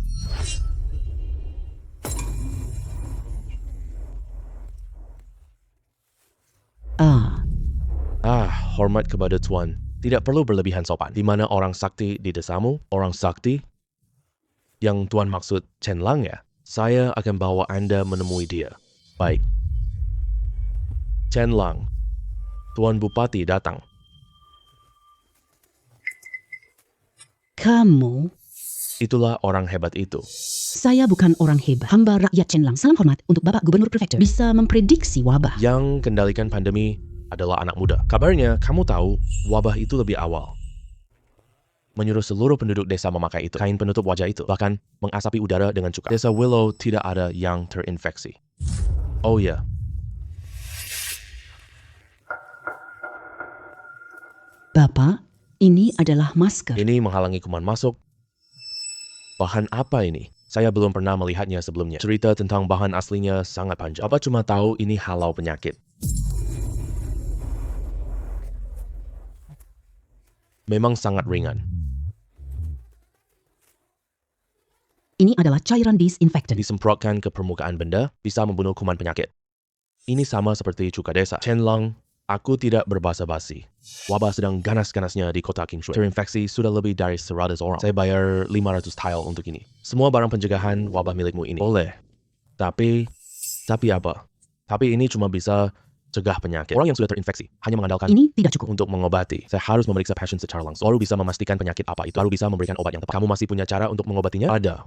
[SPEAKER 1] Hormat kepada Tuan. Tidak perlu berlebihan sopan. Di mana orang sakti di desamu? Orang sakti? Yang Tuan maksud Chen Lang ya? Saya akan bawa Anda menemui dia. Baik. Chen Lang. Tuan Bupati datang.
[SPEAKER 2] Kamu?
[SPEAKER 1] Itulah orang hebat itu.
[SPEAKER 2] Saya bukan orang hebat. Hamba rakyat Chen Lang. Salam hormat untuk Bapak Gubernur Prefektur. Bisa memprediksi wabah.
[SPEAKER 1] Yang kendalikan pandemi adalah anak muda. Kabarnya, kamu tahu, wabah itu lebih awal. Menyuruh seluruh penduduk desa memakai itu. Kain penutup wajah itu. Bahkan mengasapi udara dengan cuka. Desa Willow tidak ada yang terinfeksi. Oh ya.
[SPEAKER 2] Bapak, ini adalah masker.
[SPEAKER 1] Ini menghalangi kuman masuk. Bahan apa ini? Saya belum pernah melihatnya sebelumnya. Cerita tentang bahan aslinya sangat panjang. Bapak cuma tahu ini halau penyakit. Memang sangat ringan.
[SPEAKER 2] Ini adalah cairan disinfektan.
[SPEAKER 1] Disemprotkan ke permukaan benda, bisa membunuh kuman penyakit. Ini sama seperti cuka desa. Chen Lang, aku tidak berbasa-basi. Wabah sedang ganas-ganasnya di kota Qingshui. Terinfeksi sudah lebih dari 100 orang. Saya bayar 500 tile untuk ini. Semua barang pencegahan wabah milikmu ini. Boleh. Tapi apa? Tapi ini cuma bisa cegah penyakit. Orang yang sudah terinfeksi hanya mengandalkan
[SPEAKER 2] Ini tidak cukup.
[SPEAKER 1] untuk mengobati. Saya harus memeriksa pasien secara langsung. Baru bisa memastikan penyakit apa itu. Baru bisa memberikan obat yang tepat. Kamu masih punya cara untuk mengobatinya? Ada.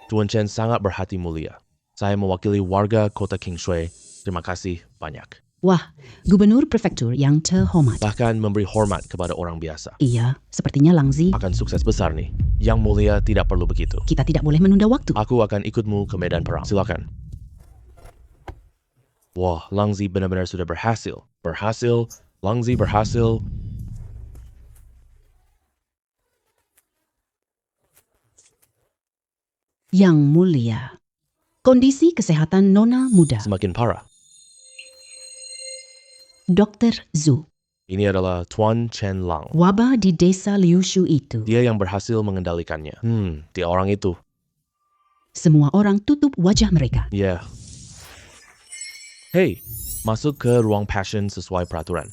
[SPEAKER 1] Tuan Chen sangat berhati mulia. Saya mewakili warga kota Kingshui. Terima kasih banyak.
[SPEAKER 2] Wah, gubernur prefektur yang terhormat.
[SPEAKER 1] Bahkan memberi hormat kepada orang biasa.
[SPEAKER 2] Iya, sepertinya Langzi.
[SPEAKER 1] Akan sukses besar nih. Yang mulia tidak perlu begitu.
[SPEAKER 2] Kita tidak boleh menunda waktu.
[SPEAKER 1] Aku akan ikutmu ke medan perang. Silakan. Wah, Langzi benar-benar sudah berhasil. Langzi berhasil.
[SPEAKER 2] Yang mulia. Kondisi kesehatan Nona muda.
[SPEAKER 1] Semakin parah.
[SPEAKER 2] Dr. Zhu.
[SPEAKER 1] Ini adalah Tuan Chen Lang.
[SPEAKER 2] Wabah di desa Liushu itu.
[SPEAKER 1] Dia yang berhasil mengendalikannya. Dia orang itu.
[SPEAKER 2] Semua orang tutup wajah mereka.
[SPEAKER 1] Ya. Hey, masuk ke ruang passion sesuai peraturan.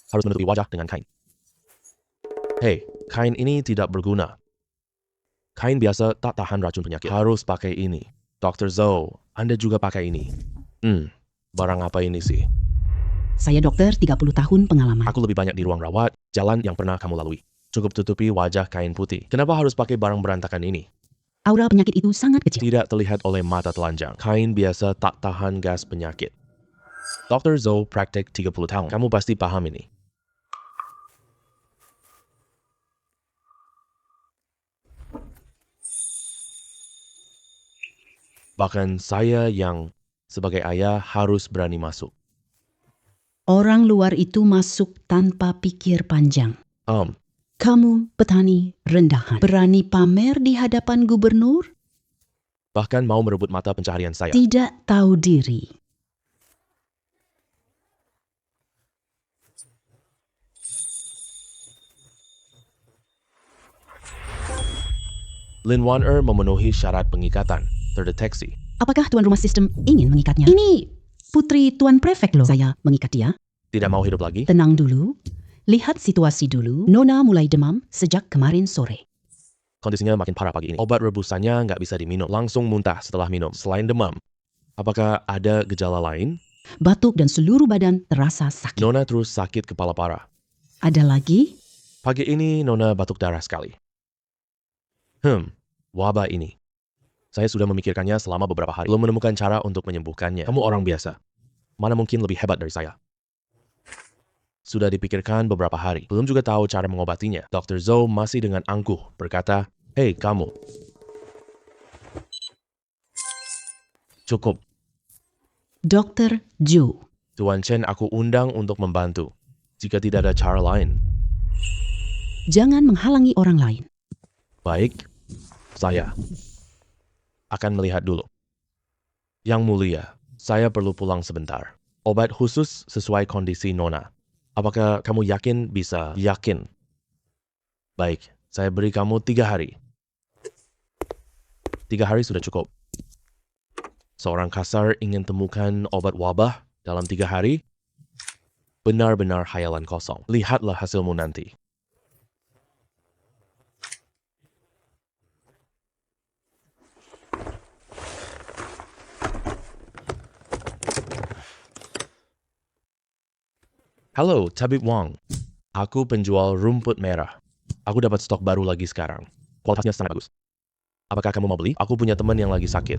[SPEAKER 1] Harus menutupi wajah dengan kain. Hey, kain ini tidak berguna. Kain biasa tak tahan racun penyakit. Harus pakai ini. Dr. Zhou, Anda juga pakai ini. Barang apa ini sih?
[SPEAKER 2] Saya dokter 30 tahun pengalaman.
[SPEAKER 1] Aku lebih banyak di ruang rawat, jalan yang pernah kamu lalui. Cukup tutupi wajah kain putih. Kenapa harus pakai barang berantakan ini?
[SPEAKER 2] Aura penyakit itu sangat kecil.
[SPEAKER 1] Tidak terlihat oleh mata telanjang. Kain biasa tak tahan gas penyakit. Dr. Zhou praktek 30 tahun. Kamu pasti paham ini. Bahkan saya yang sebagai ayah harus berani masuk.
[SPEAKER 2] Orang luar itu masuk tanpa pikir panjang. Kamu petani rendahan. Berani pamer di hadapan gubernur?
[SPEAKER 1] Bahkan mau merebut mata pencaharian saya.
[SPEAKER 2] Tidak tahu diri.
[SPEAKER 1] Lin Wan memenuhi syarat pengikatan. Terdeteksi.
[SPEAKER 2] Apakah tuan rumah sistem ingin mengikatnya? Ini putri tuan prefek loh. Saya mengikat dia.
[SPEAKER 1] Tidak mau hidup lagi?
[SPEAKER 2] Tenang dulu. Lihat situasi dulu. Nona mulai demam sejak kemarin sore.
[SPEAKER 1] Kondisinya makin parah pagi ini. Obat rebusannya nggak bisa diminum. Langsung muntah setelah minum. Selain demam, apakah ada gejala lain?
[SPEAKER 2] Batuk dan seluruh badan terasa sakit.
[SPEAKER 1] Nona terus sakit kepala parah.
[SPEAKER 2] Ada lagi?
[SPEAKER 1] Pagi ini Nona batuk darah sekali. Wabah ini. Saya sudah memikirkannya selama beberapa hari. Belum menemukan cara untuk menyembuhkannya. Kamu orang biasa. Mana mungkin lebih hebat dari saya? Sudah dipikirkan beberapa hari. Belum juga tahu cara mengobatinya. Dr. Zhou masih dengan angkuh berkata, "Hei kamu. Cukup.
[SPEAKER 2] Dr. Zhu.
[SPEAKER 1] Tuan Chen aku undang untuk membantu. Jika tidak ada cara lain."
[SPEAKER 2] Jangan menghalangi orang lain.
[SPEAKER 1] Baik, saya akan melihat dulu. Yang mulia, saya perlu pulang sebentar. Obat khusus sesuai kondisi Nona. Apakah kamu yakin bisa? Yakin. Baik, saya beri kamu 3 hari. 3 hari sudah cukup. Seorang kasar ingin temukan obat wabah dalam 3 hari? Benar-benar khayalan kosong. Lihatlah hasilmu nanti. Halo, Tabib Wang. Aku penjual rumput merah. Aku dapat stok baru lagi sekarang. Kualitasnya sangat bagus. Apakah kamu mau beli? Aku punya teman yang lagi sakit.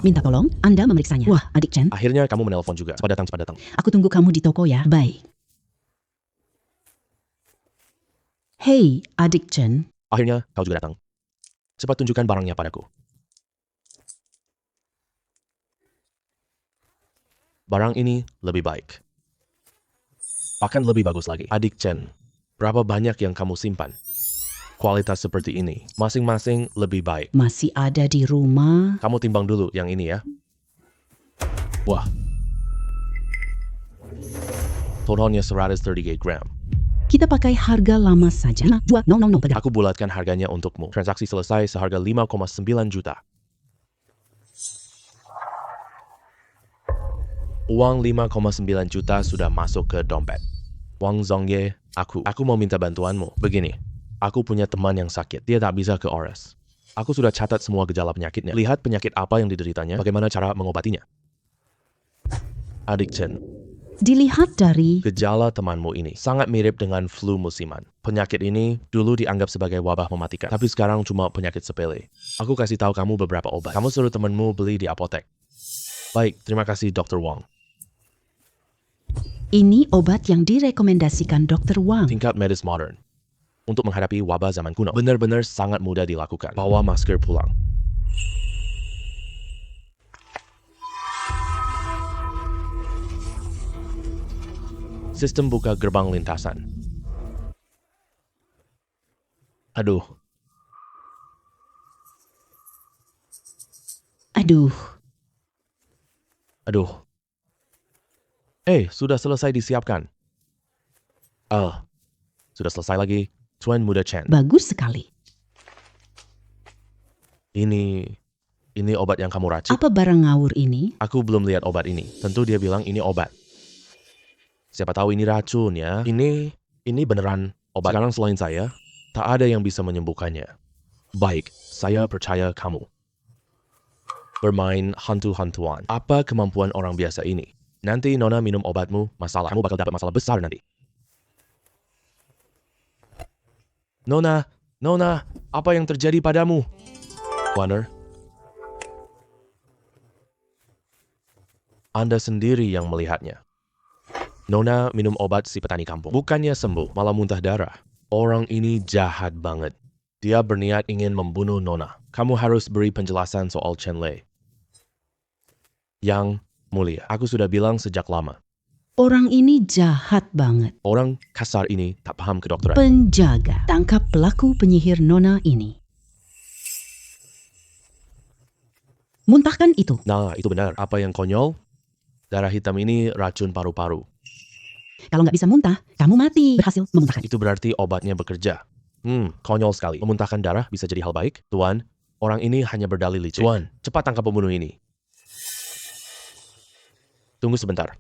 [SPEAKER 2] Minta tolong, Anda memeriksanya. Wah, adik Chen.
[SPEAKER 1] Akhirnya kamu menelpon juga. Cepat datang.
[SPEAKER 2] Aku tunggu kamu di toko ya. Baik. Hei, adik Chen.
[SPEAKER 1] Akhirnya kau juga datang. Cepat tunjukkan barangnya padaku. Barang ini lebih baik. Bahkan lebih bagus lagi. Adik Chen, berapa banyak yang kamu simpan? Kualitas seperti ini, masing-masing lebih baik.
[SPEAKER 2] Masih ada di rumah.
[SPEAKER 1] Kamu timbang dulu yang ini ya. Wah. Totalnya 138 gram.
[SPEAKER 2] Kita pakai harga lama saja. Nah, jual. No, pegang.
[SPEAKER 1] Aku bulatkan harganya untukmu. Transaksi selesai seharga 5,9 juta. Uang 5,9 juta sudah masuk ke dompet. Wang Zhongye, aku mau minta bantuanmu. Begini, aku punya teman yang sakit. Dia tak bisa ke ORS. Aku sudah catat semua gejala penyakitnya. Lihat penyakit apa yang dideritanya, bagaimana cara mengobatinya. Adik Chen,
[SPEAKER 2] Dilihat dari
[SPEAKER 1] Gejala temanmu ini sangat mirip dengan flu musiman. Penyakit ini dulu dianggap sebagai wabah mematikan, tapi sekarang cuma penyakit sepele. Aku kasih tahu kamu beberapa obat. Kamu suruh temanmu beli di apotek. Baik, terima kasih Dr. Wong.
[SPEAKER 2] ini obat yang direkomendasikan Dr. Wang.
[SPEAKER 1] Tingkat medis modern. Untuk menghadapi wabah zaman kuno, benar-benar sangat mudah dilakukan. Bawa masker pulang. Sistem buka gerbang lintasan. Aduh,
[SPEAKER 2] Aduh,
[SPEAKER 1] aduh. Sudah selesai disiapkan. Sudah selesai lagi. Tuan Muda Chen.
[SPEAKER 2] bagus sekali.
[SPEAKER 1] Ini obat yang kamu racik?
[SPEAKER 2] Apa barang ngawur ini?
[SPEAKER 1] Aku belum lihat obat ini. Tentu dia bilang ini obat. Siapa tahu ini racun ya. Ini beneran obat. Sekarang selain saya, tak ada yang bisa menyembuhkannya. Baik, saya percaya kamu. Bermain hantu-hantuan. Apa kemampuan orang biasa ini? Nanti Nona minum obatmu, kamu bakal dapat masalah besar nanti. Nona, apa yang terjadi padamu? Warner, Anda sendiri yang melihatnya. Nona minum obat si petani kampung. Bukannya sembuh, malah muntah darah. Orang ini jahat banget. Dia berniat ingin membunuh Nona. Kamu harus beri penjelasan soal Chen Lei. Yang mulia, aku sudah bilang sejak lama.
[SPEAKER 2] Orang ini jahat banget.
[SPEAKER 1] Orang kasar ini tak paham kedokteran.
[SPEAKER 2] Penjaga, tangkap pelaku penyihir Nona ini. Muntahkan itu.
[SPEAKER 1] Nah, itu benar. Apa yang konyol? Darah hitam ini racun paru-paru.
[SPEAKER 2] Kalau nggak bisa muntah, kamu mati. Berhasil memuntahkan.
[SPEAKER 1] Itu berarti obatnya bekerja. Konyol sekali. Memuntahkan darah bisa jadi hal baik. Tuan, orang ini hanya berdalih licik. Tuan, cepat tangkap pembunuh ini. Tunggu sebentar.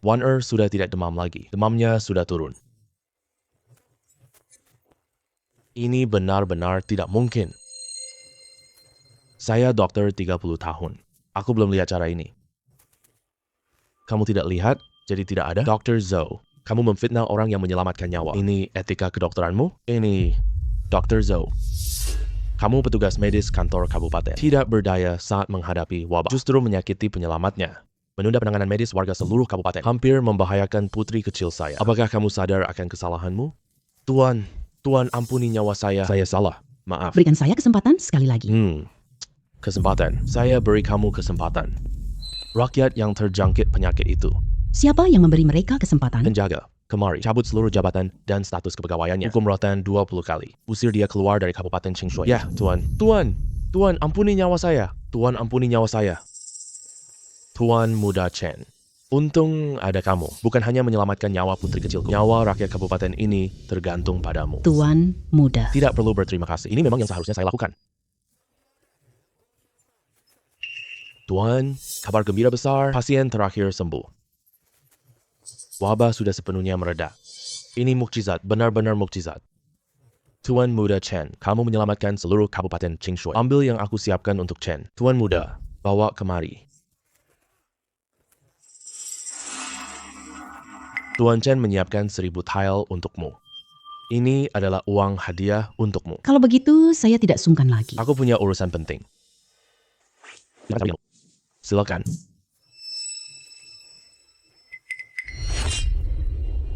[SPEAKER 1] Wan sudah tidak demam lagi. Demamnya sudah turun. Ini benar-benar tidak mungkin. Saya dokter 30 tahun. Aku belum lihat cara ini. Kamu tidak lihat, jadi tidak ada? Dr. Zhou, kamu memfitnah orang yang menyelamatkan nyawa. Ini etika kedokteranmu? Ini Dr. Zhou. Kamu petugas medis kantor kabupaten. Tidak berdaya saat menghadapi wabah. Justru menyakiti penyelamatnya. Menunda penanganan medis warga seluruh kabupaten. Hampir membahayakan putri kecil saya. Apakah kamu sadar akan kesalahanmu? Tuan ampuni nyawa saya. Saya salah. Maaf.
[SPEAKER 2] Berikan saya kesempatan sekali lagi.
[SPEAKER 1] Kesempatan. Saya beri kamu kesempatan. Rakyat yang terjangkit penyakit itu.
[SPEAKER 2] Siapa yang memberi mereka kesempatan?
[SPEAKER 1] Penjaga, kemari, cabut seluruh jabatan dan status kepegawaiannya. Hukum rotan 20 kali. Usir dia keluar dari Kabupaten Qingshui. Ya, Tuan, ampuni nyawa saya. Tuan, ampuni nyawa saya. Tuan Muda Chen. Untung ada kamu. Bukan hanya menyelamatkan nyawa putri kecilku. Nyawa rakyat kabupaten ini tergantung padamu.
[SPEAKER 2] Tuan Muda.
[SPEAKER 1] Tidak perlu berterima kasih. Ini memang yang seharusnya saya lakukan. Tuan, kabar gembira besar. Pasien terakhir sembuh. Wabah sudah sepenuhnya mereda. Ini mukjizat, benar-benar mukjizat. Tuan Muda Chen, kamu menyelamatkan seluruh Kabupaten Qingshui. Ambil yang aku siapkan untuk Chen. Tuan Muda, bawa kemari. Tuan Chen menyiapkan 1000 tile untukmu. Ini adalah uang hadiah untukmu.
[SPEAKER 2] Kalau begitu, saya tidak sungkan lagi.
[SPEAKER 1] Aku punya urusan penting. Silakan.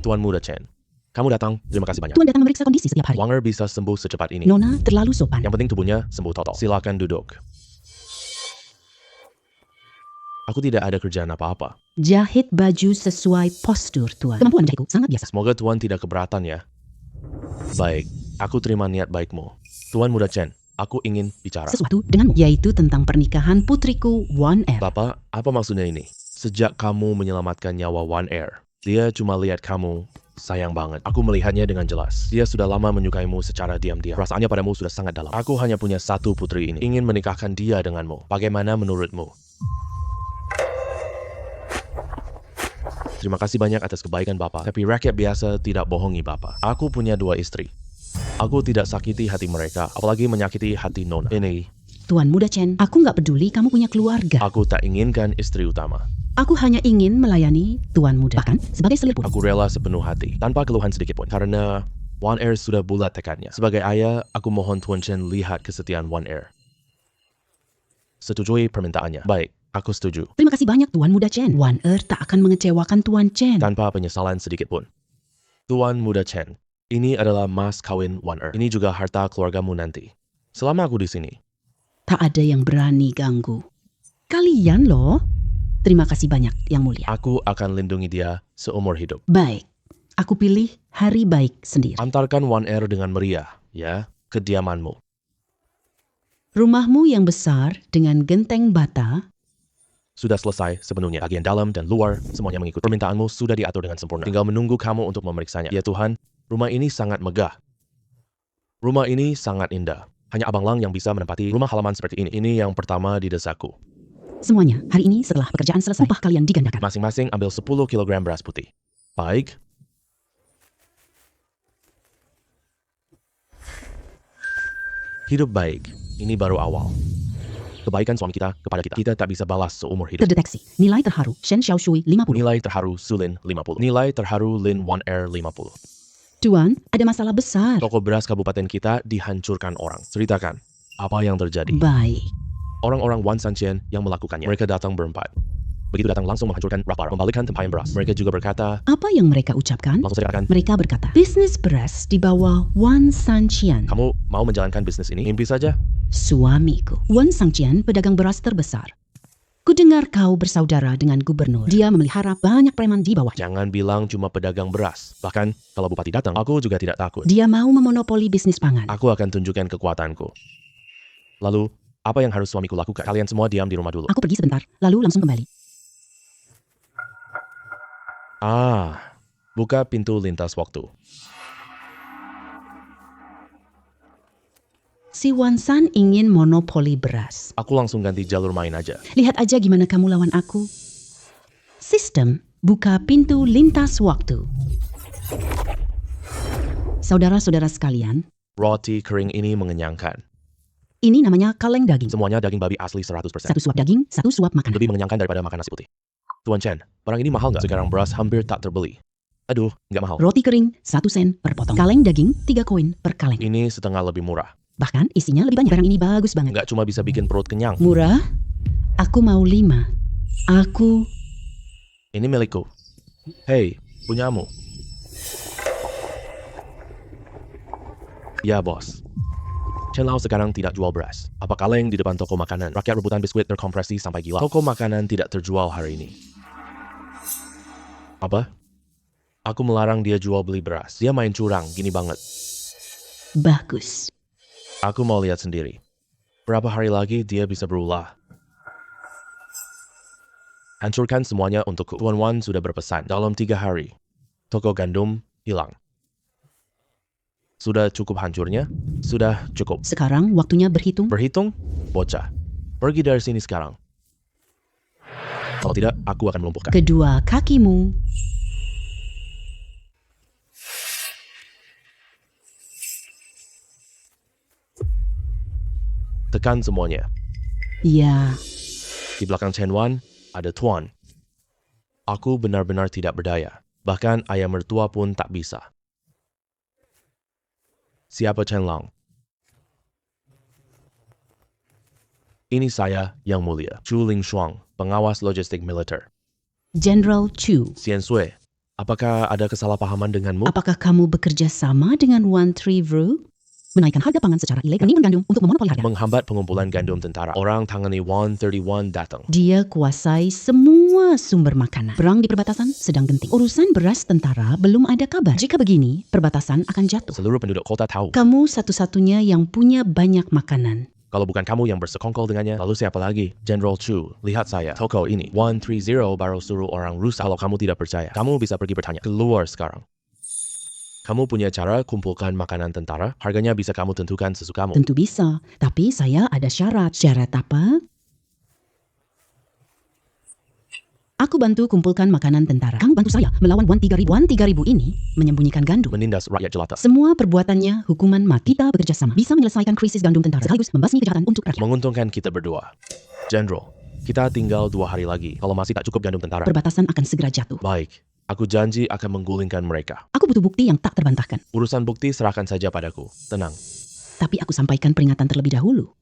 [SPEAKER 1] Tuan Muda Chen, kamu datang. Terima kasih banyak.
[SPEAKER 2] Tuan datang memeriksa kondisi setiap hari.
[SPEAKER 1] Wanger bisa sembuh secepat ini.
[SPEAKER 2] Nona terlalu sopan.
[SPEAKER 1] Yang penting tubuhnya sembuh total. Silakan duduk. Aku tidak ada kerjaan apa-apa.
[SPEAKER 2] Jahit baju sesuai postur, Tuan. Kemampuan jahitku sangat biasa.
[SPEAKER 1] Semoga Tuan tidak keberatan ya. Baik, aku terima niat baikmu. Tuan Muda Chen, aku ingin bicara.
[SPEAKER 2] Sesuatu denganmu, yaitu tentang pernikahan putriku Wan Er.
[SPEAKER 1] Bapak, apa maksudnya ini? Sejak kamu menyelamatkan nyawa Wan Er, dia cuma lihat kamu sayang banget. Aku melihatnya dengan jelas. Dia sudah lama menyukaimu secara diam-diam. Perasaannya padamu sudah sangat dalam. Aku hanya punya satu putri ini. Ingin menikahkan dia denganmu. Bagaimana menurutmu? Terima kasih banyak atas kebaikan Bapak. Tapi rakyat biasa tidak bohongi Bapak. Aku punya 2 istri. Aku tidak sakiti hati mereka, apalagi menyakiti hati Nona. Ini
[SPEAKER 2] Tuan Muda Chen, aku nggak peduli kamu punya keluarga.
[SPEAKER 1] Aku tak inginkan istri utama.
[SPEAKER 2] Aku hanya ingin melayani Tuan Muda. Bahkan sebagai selir pun.
[SPEAKER 1] Aku rela sepenuh hati, tanpa keluhan sedikit pun. Karena One Air sudah bulat tekadnya. Sebagai ayah, aku mohon Tuan Chen lihat kesetiaan One Air. Setujui permintaannya. Baik, aku setuju.
[SPEAKER 2] Terima kasih banyak Tuan Muda Chen. One Air tak akan mengecewakan Tuan Chen.
[SPEAKER 1] Tanpa penyesalan sedikit pun. Tuan Muda Chen, ini adalah mas kawin One Earth. Ini juga harta keluargamu nanti. Selama aku di sini.
[SPEAKER 2] Tak ada yang berani ganggu. Kalian loh. Terima kasih banyak Yang Mulia.
[SPEAKER 1] Aku akan lindungi dia seumur hidup.
[SPEAKER 2] Baik, aku pilih hari baik sendiri.
[SPEAKER 1] Antarkan One Air dengan meriah, ya, ke kediamanmu.
[SPEAKER 2] Rumahmu yang besar dengan genteng bata.
[SPEAKER 1] Sudah selesai sepenuhnya. Bagian dalam dan luar, semuanya mengikuti. Permintaanmu sudah diatur dengan sempurna. Tinggal menunggu kamu untuk memeriksanya. Ya Tuhan, rumah ini sangat megah. Rumah ini sangat indah. Hanya Abang Lang yang bisa menempati rumah halaman seperti ini. Ini yang pertama di desaku.
[SPEAKER 2] Semuanya, hari ini setelah pekerjaan selesai, upah kalian digandakan.
[SPEAKER 1] Masing-masing ambil 10 kg beras putih. Baik. Hidup baik. Ini baru awal. Kebaikan suami kita kepada kita. Kita tak bisa balas seumur hidup.
[SPEAKER 2] Terdeteksi. Nilai terharu. Shen Xiaoshui 50.
[SPEAKER 1] Nilai terharu Sulin 50. Nilai terharu Lin One Air 50.
[SPEAKER 2] Tuan, ada masalah besar.
[SPEAKER 1] Toko beras kabupaten kita dihancurkan orang. Ceritakan, apa yang terjadi?
[SPEAKER 2] Baik.
[SPEAKER 1] Orang-orang Wan Sanqian yang melakukannya. Mereka datang berempat. Begitu datang langsung menghancurkan rak bar, membalikkan tempayan beras. Mereka juga berkata,
[SPEAKER 2] Apa yang mereka ucapkan?
[SPEAKER 1] langsung saya katakan,
[SPEAKER 2] Mereka berkata, bisnis beras di bawah Wan Sanqian.
[SPEAKER 1] kamu mau menjalankan bisnis ini? Mimpi saja.
[SPEAKER 2] Suamiku. Wan Sanqian pedagang beras terbesar. Kudengar kau bersaudara dengan gubernur. Dia memelihara banyak preman di bawahnya.
[SPEAKER 1] Jangan bilang cuma pedagang beras. Bahkan kalau bupati datang, aku juga tidak takut.
[SPEAKER 2] Dia mau memonopoli bisnis pangan.
[SPEAKER 1] Aku akan tunjukkan kekuatanku. Lalu, apa yang harus suamiku lakukan? Kalian semua diam di rumah dulu.
[SPEAKER 2] Aku pergi sebentar, lalu langsung kembali.
[SPEAKER 1] Buka pintu lintas waktu.
[SPEAKER 2] Si Wan San ingin monopoli beras.
[SPEAKER 1] Aku langsung ganti jalur main aja.
[SPEAKER 2] Lihat aja gimana kamu lawan aku. Sistem buka pintu lintas waktu. Saudara-saudara sekalian,
[SPEAKER 1] Roti kering ini mengenyangkan.
[SPEAKER 2] ini namanya kaleng daging.
[SPEAKER 1] Semuanya daging babi asli 100%.
[SPEAKER 2] Satu suap daging, satu suap makanan.
[SPEAKER 1] Lebih mengenyangkan daripada makan nasi putih. Tuan Chen, barang ini mahal nggak? Sekarang beras hampir tak terbeli. Aduh, nggak mahal.
[SPEAKER 2] Roti kering, 1 sen per potong. Kaleng daging, 3 koin per kaleng.
[SPEAKER 1] Ini setengah lebih murah.
[SPEAKER 2] Bahkan isinya lebih banyak. Barang ini bagus banget.
[SPEAKER 1] Nggak cuma bisa bikin perut kenyang.
[SPEAKER 2] Murah? Aku mau 5. Aku...
[SPEAKER 1] Ini milikku. Hei, punyamu. Ya, bos. Chen Lao sekarang tidak jual beras. Apa kaleng di depan toko makanan. Rakyat rebutan biskuit terkompresi sampai gila. Toko makanan tidak terjual hari ini. Apa? Aku melarang dia jual beli beras. Dia main curang, gini banget.
[SPEAKER 2] Bagus.
[SPEAKER 1] Aku mau lihat sendiri. Berapa hari lagi dia bisa berulah? Hancurkan semuanya untukku. Tuan Wan sudah berpesan. Dalam 3 hari, toko gandum hilang. Sudah cukup hancurnya? Sudah cukup.
[SPEAKER 2] Sekarang waktunya berhitung.
[SPEAKER 1] Berhitung? Bocah. Pergi dari sini sekarang. Kalau tidak, aku akan melumpuhkan.
[SPEAKER 2] Kedua kakimu.
[SPEAKER 1] Tekan semuanya.
[SPEAKER 2] Ya,
[SPEAKER 1] Di belakang Chen Wan, ada Tuan. Aku benar-benar tidak berdaya. Bahkan ayah mertua pun tak bisa. Siapa Chen Lang? Ini saya yang mulia. Chu Ling Shuang, pengawas logistik militer.
[SPEAKER 2] General Chu.
[SPEAKER 1] Xian Sui, apakah ada kesalahpahaman denganmu?
[SPEAKER 2] Apakah kamu bekerja sama dengan Wan Trivru? Menaikkan harga pangan secara ilegal. Ini menggandum untuk memonopoli harga.
[SPEAKER 1] Menghambat pengumpulan gandum tentara. Orang tangani 131 datang.
[SPEAKER 2] Dia kuasai semua sumber makanan. Perang di perbatasan sedang genting. Urusan beras tentara belum ada kabar. Jika begini, perbatasan akan jatuh.
[SPEAKER 1] Seluruh penduduk kota tahu.
[SPEAKER 2] Kamu satu-satunya yang punya banyak makanan.
[SPEAKER 1] Kalau bukan kamu yang bersekongkol dengannya, lalu siapa lagi? General Chu, lihat saya. Toko ini. 130 baru suruh orang rusak. Kalau kamu tidak percaya, kamu bisa pergi bertanya. Keluar sekarang. Kamu punya cara kumpulkan makanan tentara? Harganya bisa kamu tentukan sesukamu.
[SPEAKER 2] Tentu bisa, tapi saya ada syarat. Syarat apa? Aku bantu kumpulkan makanan tentara. Kamu bantu saya melawan Wan 3000. Wan 3000 ini menyembunyikan gandum.
[SPEAKER 1] Menindas rakyat jelata.
[SPEAKER 2] Semua perbuatannya hukuman mati. Kita bekerja sama. Bisa menyelesaikan krisis gandum tentara sekaligus membasmi kejahatan untuk rakyat.
[SPEAKER 1] Menguntungkan kita berdua. General, kita tinggal 2 hari lagi. Kalau masih tak cukup gandum tentara.
[SPEAKER 2] Perbatasan akan segera jatuh.
[SPEAKER 1] Baik, aku janji akan menggulingkan mereka.
[SPEAKER 2] Aku butuh bukti yang tak terbantahkan.
[SPEAKER 1] Urusan bukti serahkan saja padaku. Tenang.
[SPEAKER 2] Tapi aku sampaikan peringatan terlebih dahulu.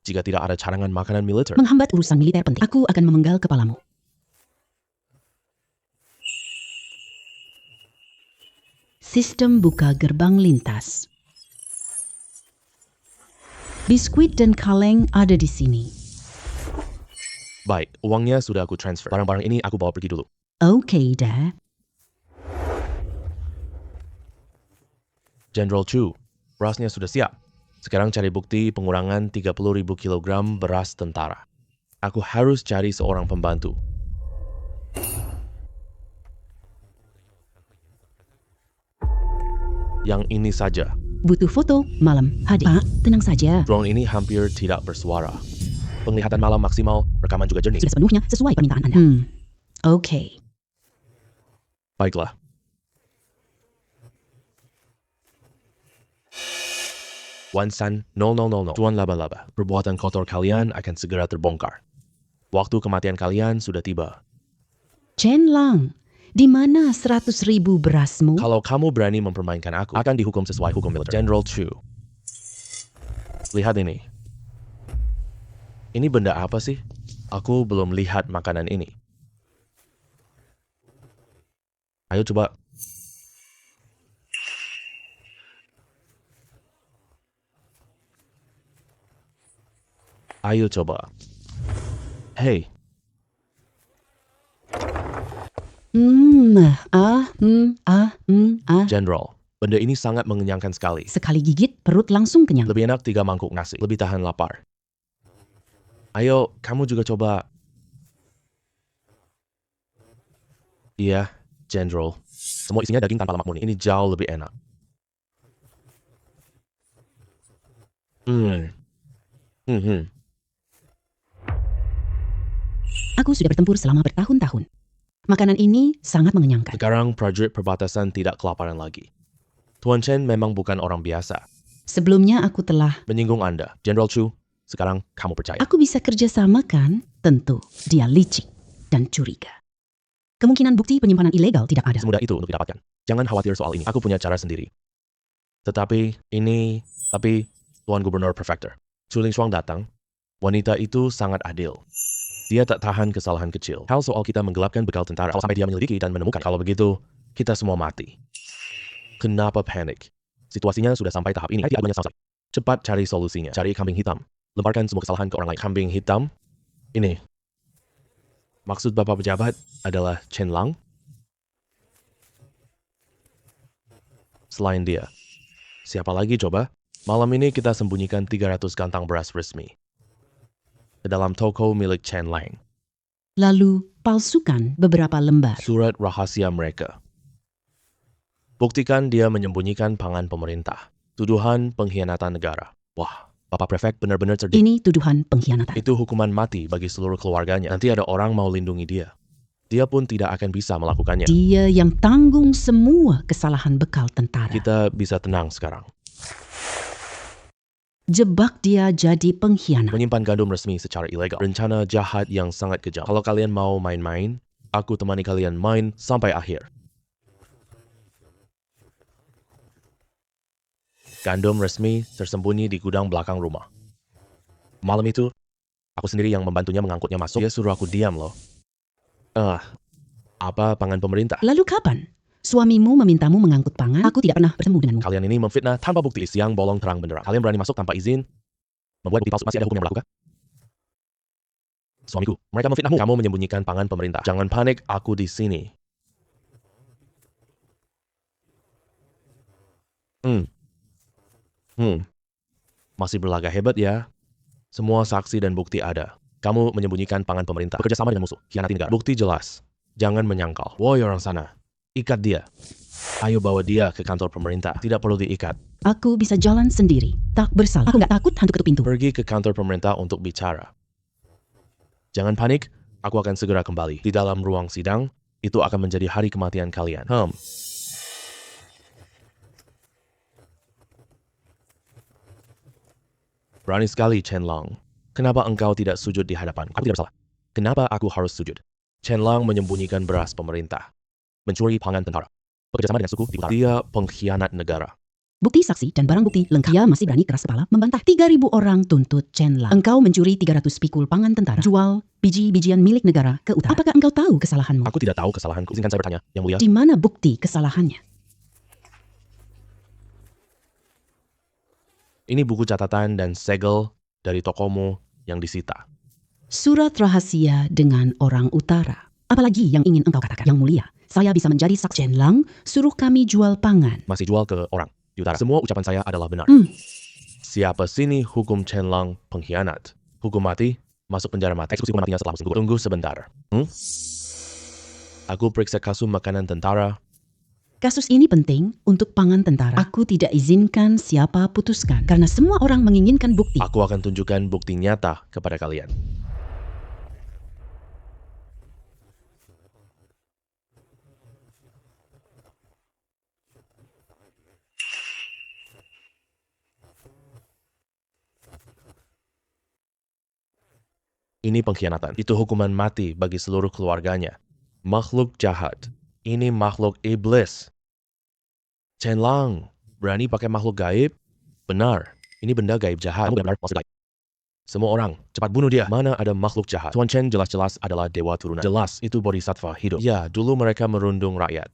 [SPEAKER 1] Jika tidak ada cadangan makanan militer.
[SPEAKER 2] Menghambat urusan militer penting. Aku akan memenggal kepalamu. Sistem buka gerbang lintas. Biskuit dan kaleng ada di sini.
[SPEAKER 1] Baik, uangnya sudah aku transfer. Barang-barang ini aku bawa pergi dulu.
[SPEAKER 2] Oke, Dad.
[SPEAKER 1] General Chu, berasnya sudah siap. Sekarang cari bukti pengurangan 30.000 kilogram beras tentara. Aku harus cari seorang pembantu. Yang ini saja.
[SPEAKER 2] Butuh foto malam. Hadir. Pak, tenang saja.
[SPEAKER 1] Drone ini hampir tidak bersuara. Penglihatan malam maksimal, rekaman juga jernih.
[SPEAKER 2] Sudah sepenuhnya sesuai permintaan Anda. Oke.
[SPEAKER 1] Baiklah. Wansan 0000. Tuan laba-laba. Perbuatan kotor kalian akan segera terbongkar. Waktu kematian kalian sudah tiba.
[SPEAKER 2] Chen Lang, di mana 100.000 berasmu?
[SPEAKER 1] Kalau kamu berani mempermainkan aku, akan dihukum sesuai hukum militer. General Chu. Lihat ini. Ini benda apa sih? Aku belum lihat makanan ini. Ayo coba. Ayo coba. Hey, General, benda ini sangat mengenyangkan sekali.
[SPEAKER 2] Sekali gigit, perut langsung kenyang.
[SPEAKER 1] Lebih enak 3 mangkuk nasi, lebih tahan lapar. Ayo, kamu juga coba. Iya, General. Semua isinya daging tanpa lemak murni. Ini jauh lebih enak.
[SPEAKER 2] Aku sudah bertempur selama bertahun-tahun. Makanan ini sangat mengenyangkan.
[SPEAKER 1] Sekarang prajurit perbatasan tidak kelaparan lagi. Tuan Chen memang bukan orang biasa.
[SPEAKER 2] Sebelumnya aku telah...
[SPEAKER 1] Menyinggung Anda, General Chu. Sekarang kamu percaya.
[SPEAKER 2] Aku bisa kerjasama kan? Tentu. Dia licik dan curiga. Kemungkinan bukti penyimpanan ilegal tidak ada.
[SPEAKER 1] Semudah itu untuk didapatkan. Jangan khawatir soal ini. Aku punya cara sendiri. Tapi Tuan Gubernur Prefektur, Chu Lingshuang datang. Wanita itu sangat adil. Dia tak tahan kesalahan kecil. Hal soal kita menggelapkan bekal tentara. Kalau sampai dia menyelidiki dan menemukan. Kalau begitu, kita semua mati. Kenapa panik? Situasinya sudah sampai tahap ini. Cepat cari solusinya. Cari kambing hitam. Lemparkan semua kesalahan ke orang lain. Kambing hitam? Ini. Maksud Bapak pejabat adalah Chen Lang? Selain dia. Siapa lagi coba? Malam ini kita sembunyikan 300 kantang beras resmi ke dalam toko milik Chen Lang.
[SPEAKER 2] Lalu palsukan beberapa lembar.
[SPEAKER 1] Surat rahasia mereka. Buktikan dia menyembunyikan pangan pemerintah. Tuduhan pengkhianatan negara. Wah, Bapak Prefek benar-benar cerdik.
[SPEAKER 2] Ini tuduhan pengkhianatan.
[SPEAKER 1] Itu hukuman mati bagi seluruh keluarganya. Nanti ada orang mau lindungi dia. Dia pun tidak akan bisa melakukannya.
[SPEAKER 2] Dia yang tanggung semua kesalahan bekal tentara.
[SPEAKER 1] Kita bisa tenang sekarang.
[SPEAKER 2] Jebak dia jadi pengkhianat.
[SPEAKER 1] Menyimpan gandum resmi secara ilegal. Rencana jahat yang sangat kejam. Kalau kalian mau main-main, aku temani kalian main sampai akhir. Gandum resmi tersembunyi di gudang belakang rumah. Malam itu, aku sendiri yang membantunya mengangkutnya masuk. Dia suruh aku diam loh. Apa pangan pemerintah?
[SPEAKER 2] Lalu kapan? Suamimu memintamu mengangkut pangan? Aku tidak pernah bertemu denganmu.
[SPEAKER 1] Kalian ini memfitnah tanpa bukti. Siang bolong terang benderang. Kalian berani masuk tanpa izin? Membuat bukti palsu. Masih ada hukum yang melakukan? Suamiku, mereka memfitnahmu. Kamu menyembunyikan pangan pemerintah. Jangan panik, aku di sini. Masih berlagak hebat ya. Semua saksi dan bukti ada. Kamu menyembunyikan pangan pemerintah. Bekerja sama dengan musuh. Khianati negara. Bukti jelas. Jangan menyangkal. Woi orang sana. Ikat dia. Ayo bawa dia ke kantor pemerintah. Tidak perlu diikat.
[SPEAKER 2] Aku bisa jalan sendiri. Tak bersalah. Aku nggak takut hantu ketuk pintu.
[SPEAKER 1] Pergi ke kantor pemerintah untuk bicara. Jangan panik. Aku akan segera kembali. Di dalam ruang sidang, itu akan menjadi hari kematian kalian. Berani sekali, Chen-Lang. Kenapa engkau tidak sujud di hadapan? Aku tidak bersalah. Kenapa aku harus sujud? Chen-Lang menyembunyikan beras pemerintah. Mencuri pangan tentara. Bekerjasama dengan suku di utara. Dia pengkhianat negara.
[SPEAKER 2] Bukti saksi dan barang bukti lengkap. Dia masih berani keras kepala membantah. 3.000 orang tuntut Chen Lang. Engkau mencuri 300 pikul pangan tentara. Jual biji-bijian milik negara ke utara. Apakah engkau tahu kesalahanmu?
[SPEAKER 1] Aku tidak tahu kesalahanku. Izinkan saya bertanya, Yang Mulia.
[SPEAKER 2] Di mana bukti kesalahannya?
[SPEAKER 1] Ini buku catatan dan segel dari tokomu yang disita.
[SPEAKER 2] Surat rahasia dengan orang utara. Apalagi yang ingin engkau katakan? Yang Mulia, saya bisa menjadi saksi. Chen Lang suruh kami jual pangan.
[SPEAKER 1] Masih jual ke orang di utara. Semua ucapan saya adalah benar. Siapa sini hukum Chen-Lang pengkhianat? Hukum mati, masuk penjara mati. Eksekusi hukuman matinya setelah musim gugur. Tunggu sebentar. Aku periksa kasus makanan tentara.
[SPEAKER 2] Kasus ini penting untuk pangan tentara. Aku tidak izinkan siapa putuskan. Karena semua orang menginginkan bukti.
[SPEAKER 1] Aku akan tunjukkan bukti nyata kepada kalian. Ini pengkhianatan. Itu hukuman mati bagi seluruh keluarganya. Makhluk jahat. Ini makhluk iblis. Chen-Lang, berani pakai makhluk gaib? Benar, ini benda gaib jahat. Kamu benar maksud gaib. Semua orang, cepat bunuh dia. Mana ada makhluk jahat? Tuan Chen jelas-jelas adalah dewa turunan. Jelas, itu bodhisattva hidup. Ya, dulu mereka merundung rakyat.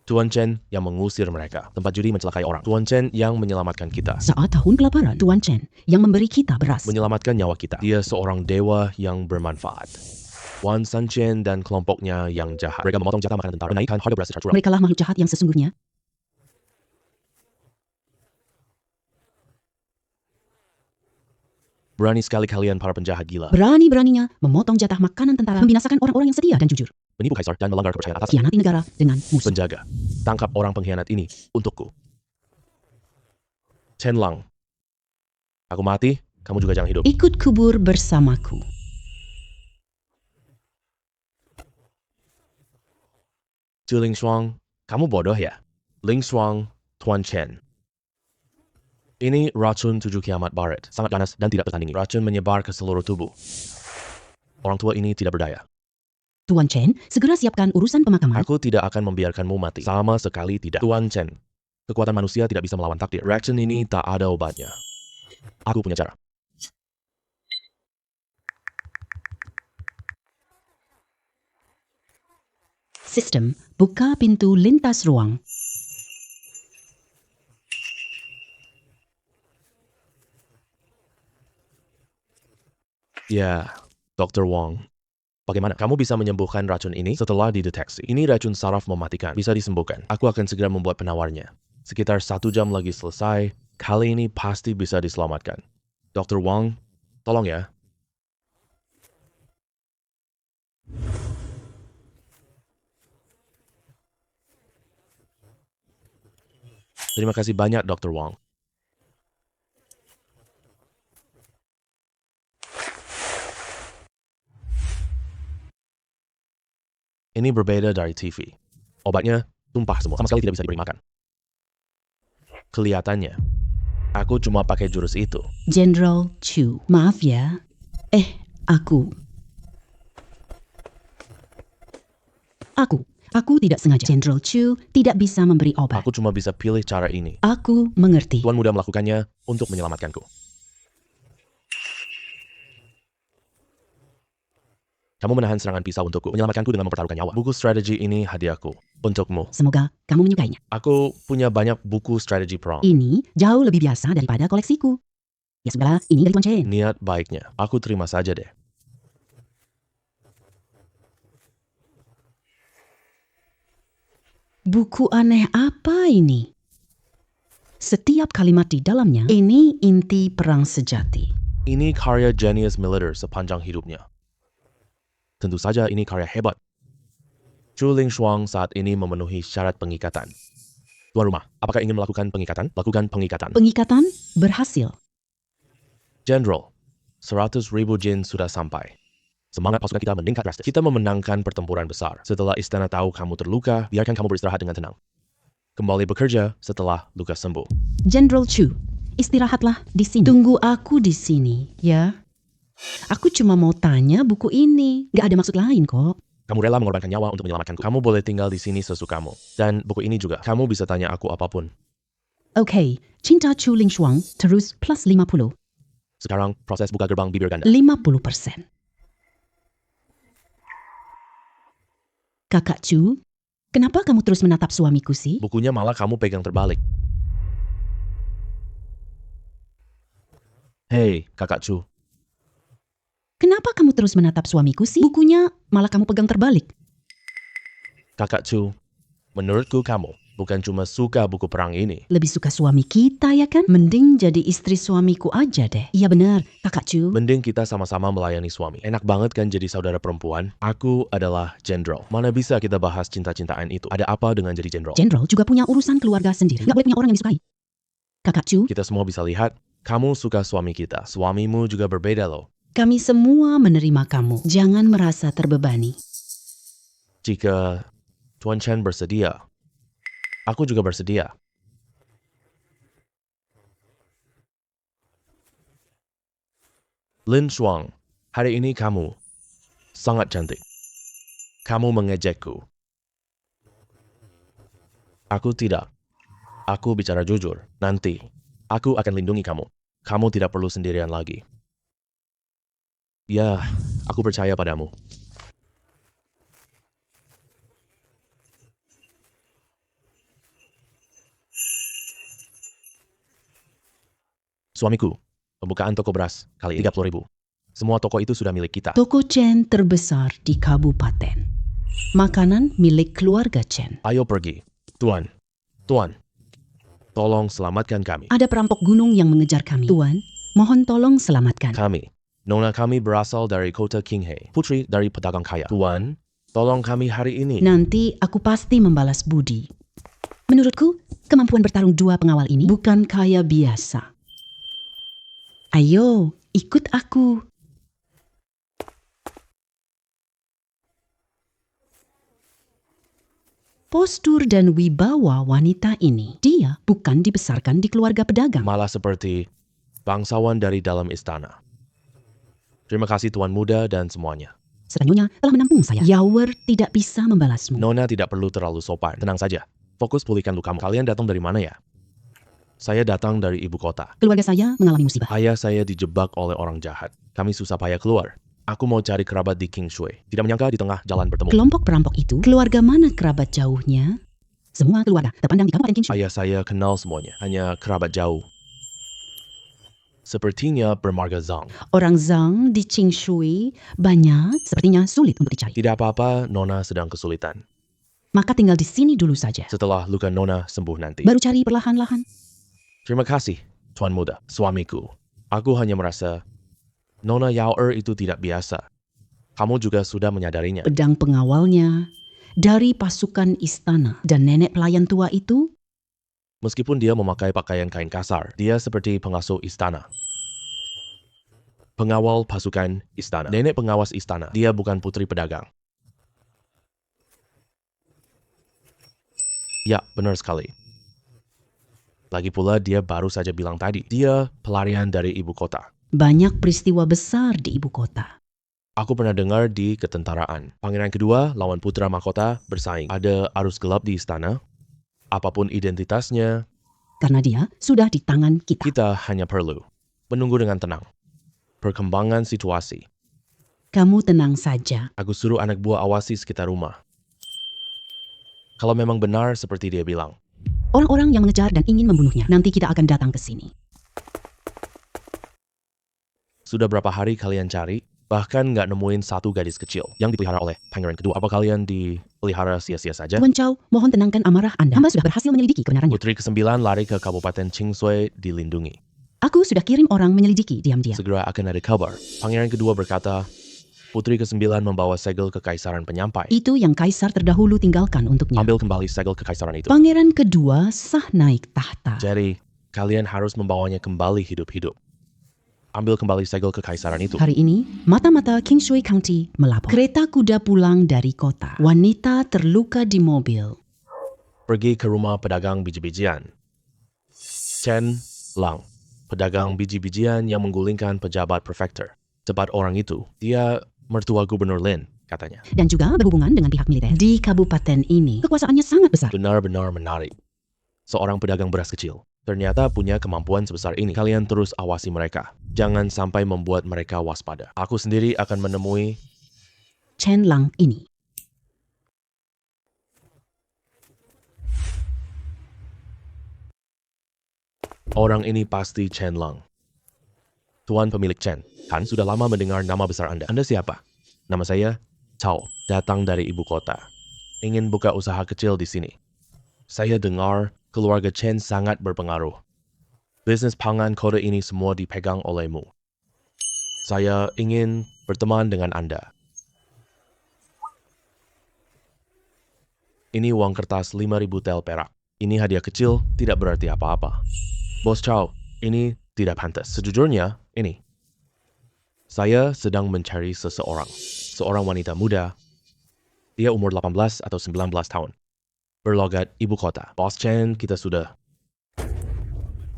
[SPEAKER 1] Tuan Chen yang mengusir mereka. Tempat judi mencelakai orang. Tuan Chen yang menyelamatkan kita.
[SPEAKER 2] Saat tahun kelaparan, Tuan Chen yang memberi kita beras.
[SPEAKER 1] Menyelamatkan nyawa kita. Dia seorang dewa yang bermanfaat. Wan Sanchen dan kelompoknya yang jahat. Mereka memotong jatah makanan tentara, menaikkan harga beras secara curang.
[SPEAKER 2] Mereka lah makhluk jahat yang sesungguhnya.
[SPEAKER 1] Berani sekali kalian para penjahat gila.
[SPEAKER 2] Berani-beraninya memotong jatah makanan tentara, membinasakan orang-orang yang setia dan jujur.
[SPEAKER 1] Menipu kaisar dan melanggar kepercayaan atas.
[SPEAKER 2] Khianati negara dengan musuh.
[SPEAKER 1] Penjaga, tangkap orang pengkhianat ini untukku. Chen-Lang, aku mati, kamu juga jangan hidup.
[SPEAKER 2] Ikut kubur bersamaku.
[SPEAKER 1] Ling Shuang, kamu bodoh ya? Ling Shuang, Tuan Chen. Ini racun 7 kiamat barat. Sangat ganas dan tidak tertandingi. Racun menyebar ke seluruh tubuh. Orang tua ini tidak berdaya.
[SPEAKER 2] Tuan Chen, segera siapkan urusan pemakaman.
[SPEAKER 1] Aku tidak akan membiarkanmu mati. Sama sekali tidak. Tuan Chen, kekuatan manusia tidak bisa melawan takdir. Racun ini tak ada obatnya. Aku punya cara.
[SPEAKER 2] Sistem, buka pintu lintas ruang.
[SPEAKER 1] Ya, Dr. Wong. Bagaimana? Kamu bisa menyembuhkan racun ini setelah dideteksi. Ini racun saraf mematikan. Bisa disembuhkan. Aku akan segera membuat penawarnya. Sekitar 1 jam lagi selesai. Kali ini pasti bisa diselamatkan. Dr. Wong, tolong ya. Terima kasih banyak, Dr. Wong. Ini berbeda dari TV. Obatnya tumpah semua, sama sekali tidak bisa diberi makan. Kelihatannya, aku cuma pakai jurus itu.
[SPEAKER 2] General Chu, maaf ya. Aku tidak sengaja. General Chu tidak bisa memberi obat.
[SPEAKER 1] Aku cuma bisa pilih cara ini.
[SPEAKER 2] Aku mengerti.
[SPEAKER 1] Tuan muda melakukannya untuk menyelamatkanku. Kamu menahan serangan pisau untukku, menyelamatkanku dengan mempertaruhkan nyawa. Buku strategi ini hadiahku untukmu.
[SPEAKER 2] Semoga kamu menyukainya.
[SPEAKER 1] Aku punya banyak buku strategi perang.
[SPEAKER 2] Ini jauh lebih biasa daripada koleksiku. Ya sudahlah, ini dari Tuan Chen.
[SPEAKER 1] Niat baiknya, aku terima saja deh.
[SPEAKER 2] Buku aneh apa ini? Setiap kalimat di dalamnya, ini inti perang sejati.
[SPEAKER 1] Ini karya jenius militer sepanjang hidupnya. Tentu saja ini karya hebat. Ling Shuang saat ini memenuhi syarat pengikatan. Tuan rumah, apakah ingin melakukan pengikatan? Lakukan pengikatan.
[SPEAKER 2] Pengikatan berhasil.
[SPEAKER 1] General, 100.000 jin sudah sampai. Semangat pasukan kita meningkat drastis. Kita memenangkan pertempuran besar. Setelah istana tahu kamu terluka, biarkan kamu beristirahat dengan tenang. Kembali bekerja setelah luka sembuh.
[SPEAKER 2] Jenderal Chu, istirahatlah di sini. Tunggu aku di sini, ya. Aku cuma mau tanya buku ini. Gak ada maksud lain kok.
[SPEAKER 1] Kamu rela mengorbankan nyawa untuk menyelamatkanku. Kamu boleh tinggal di sini sesukamu. Dan buku ini juga. Kamu bisa tanya aku apapun.
[SPEAKER 2] Oke, Cinta Chu Ling Shuang terus plus 50.
[SPEAKER 1] Sekarang proses buka gerbang bibir ganda.
[SPEAKER 2] 50%. Kakak Chu, kenapa kamu terus menatap suamiku sih?
[SPEAKER 1] Bukunya malah kamu pegang terbalik. Hei, Kakak Chu.
[SPEAKER 2] Kenapa kamu terus menatap suamiku sih? Bukunya malah kamu pegang terbalik.
[SPEAKER 1] Kakak Chu, menurutku kamu bukan cuma suka buku perang ini.
[SPEAKER 2] Lebih suka suami kita ya kan? Mending jadi istri suamiku aja deh. Iya benar, Kakak Chu.
[SPEAKER 1] Mending kita sama-sama melayani suami. Enak banget kan jadi saudara perempuan? Aku adalah jenderal. Mana bisa kita bahas cinta-cintaan itu? Ada apa dengan jadi jenderal?
[SPEAKER 2] Jenderal juga punya urusan keluarga sendiri. Gak boleh punya orang yang disukai. Kakak Chu,
[SPEAKER 1] Kita semua bisa lihat, kamu suka suami kita. Suamimu juga berbeda loh.
[SPEAKER 2] kami semua menerima kamu. Jangan merasa terbebani.
[SPEAKER 1] Jika Tuan Chen bersedia, aku juga bersedia. Lin Shuang, hari ini kamu sangat cantik. Kamu mengejekku. Aku tidak. Aku bicara jujur. Nanti, aku akan lindungi kamu. Kamu tidak perlu sendirian lagi. Ya, aku percaya padamu. Suamiku, pembukaan toko beras kali ini 30.000. Semua toko itu sudah milik kita.
[SPEAKER 2] Toko Chen terbesar di kabupaten. Makanan milik keluarga Chen.
[SPEAKER 1] Ayo pergi. Tuan, tolong selamatkan kami.
[SPEAKER 2] Ada perampok gunung yang mengejar kami. Tuan, mohon tolong selamatkan.
[SPEAKER 1] Kami, nona kami berasal dari kota Qinghai, putri dari pedagang kaya. Tuan, tolong kami hari ini.
[SPEAKER 2] Nanti aku pasti membalas budi. Menurutku, kemampuan bertarung dua pengawal ini bukan kaya biasa. Ayo, ikut aku. Postur dan wibawa wanita ini, dia bukan dibesarkan di keluarga pedagang.
[SPEAKER 1] Malah seperti bangsawan dari dalam istana. Terima kasih Tuan Muda dan semuanya.
[SPEAKER 2] Seranyonya telah menampung saya. Yawer tidak bisa membalasmu.
[SPEAKER 1] Nona tidak perlu terlalu sopan. Tenang saja. Fokus pulihkan lukamu. Kalian datang dari mana ya? Saya datang dari ibu kota.
[SPEAKER 2] Keluarga saya mengalami musibah.
[SPEAKER 1] Ayah saya dijebak oleh orang jahat. Kami susah payah keluar. Aku mau cari kerabat di Kingshui. Tidak menyangka di tengah jalan bertemu.
[SPEAKER 2] Kelompok perampok itu, keluarga mana kerabat jauhnya? Semua keluarga terpandang di Kabupaten Kinshu.
[SPEAKER 1] Ayah saya kenal semuanya. Hanya kerabat jauh. Sepertinya bermarga Zhang.
[SPEAKER 2] Orang Zhang di Qingshui banyak, sepertinya sulit untuk dicari.
[SPEAKER 1] Tidak apa-apa, Nona sedang kesulitan.
[SPEAKER 2] Maka tinggal di sini dulu saja.
[SPEAKER 1] Setelah luka Nona sembuh nanti.
[SPEAKER 2] Baru cari perlahan-lahan.
[SPEAKER 1] Terima kasih, Tuan Muda, suamiku. Aku hanya merasa Nona Yaoer itu tidak biasa. Kamu juga sudah menyadarinya.
[SPEAKER 2] Pedang pengawalnya dari pasukan istana dan nenek pelayan tua itu,
[SPEAKER 1] Meskipun dia memakai pakaian kain kasar, dia seperti pengasuh istana. Pengawal pasukan istana. Nenek pengawas istana. Dia bukan putri pedagang. Ya, benar sekali. Lagi pula dia baru saja bilang tadi, dia pelarian dari ibu kota.
[SPEAKER 2] banyak peristiwa besar di ibu kota.
[SPEAKER 1] Aku pernah dengar di ketentaraan. Pangeran kedua lawan putra mahkota bersaing. Ada arus gelap di istana. Apapun identitasnya,
[SPEAKER 2] Karena dia sudah di tangan kita.
[SPEAKER 1] kita hanya perlu menunggu dengan tenang. Perkembangan situasi.
[SPEAKER 2] Kamu tenang saja.
[SPEAKER 1] Aku suruh anak buah awasi sekitar rumah. Kalau memang benar seperti dia bilang.
[SPEAKER 2] Orang-orang yang mengejar dan ingin membunuhnya, nanti kita akan datang ke sini.
[SPEAKER 1] Sudah berapa hari kalian cari? Bahkan nggak nemuin satu gadis kecil yang dipelihara oleh pangeran kedua. Apa kalian dipelihara sia-sia saja?
[SPEAKER 2] Tuan Chow, mohon tenangkan amarah Anda. Hamba sudah berhasil menyelidiki kebenarannya.
[SPEAKER 1] Putri ke-9 lari ke Kabupaten Qingshui dilindungi.
[SPEAKER 2] Aku sudah kirim orang menyelidiki diam-diam.
[SPEAKER 1] Segera akan ada kabar. Pangeran kedua berkata, Putri ke-9 membawa segel kekaisaran penyampai.
[SPEAKER 2] Itu yang kaisar terdahulu tinggalkan untuknya.
[SPEAKER 1] Ambil kembali segel kekaisaran itu.
[SPEAKER 2] Pangeran kedua sah naik tahta.
[SPEAKER 1] Jadi, kalian harus membawanya kembali hidup-hidup. ambil kembali segel kekaisaran itu.
[SPEAKER 2] Hari ini, mata-mata King Shui County melapor. Kereta kuda pulang dari kota. Wanita terluka di mobil.
[SPEAKER 1] Pergi ke rumah pedagang biji-bijian. Chen Lang, pedagang biji-bijian yang menggulingkan pejabat prefektur. Cepat orang itu, dia mertua Gubernur Lin, katanya.
[SPEAKER 2] Dan juga berhubungan dengan pihak militer. Di kabupaten ini, kekuasaannya sangat besar.
[SPEAKER 1] Benar-benar menarik. Seorang pedagang beras kecil ternyata punya kemampuan sebesar ini. Kalian terus awasi mereka. Jangan sampai membuat mereka waspada. Aku sendiri akan menemui
[SPEAKER 2] Chen Lang ini.
[SPEAKER 1] orang ini pasti Chen Lang. Tuan pemilik Chen, kan sudah lama mendengar nama besar Anda. Anda siapa? Nama saya Cao, datang dari ibu kota. Ingin buka usaha kecil di sini. Saya dengar keluarga Chen sangat berpengaruh. Bisnis pangan kota ini semua dipegang olehmu. Saya ingin berteman dengan Anda. Ini uang kertas 5.000 tel perak. Ini hadiah kecil, tidak berarti apa-apa. Bos Chow, ini tidak pantas. Sejujurnya, ini. Saya sedang mencari seseorang. Seorang wanita muda. Dia umur 18 atau 19 tahun. Berlogat ibu kota. Bos Chen, kita sudah.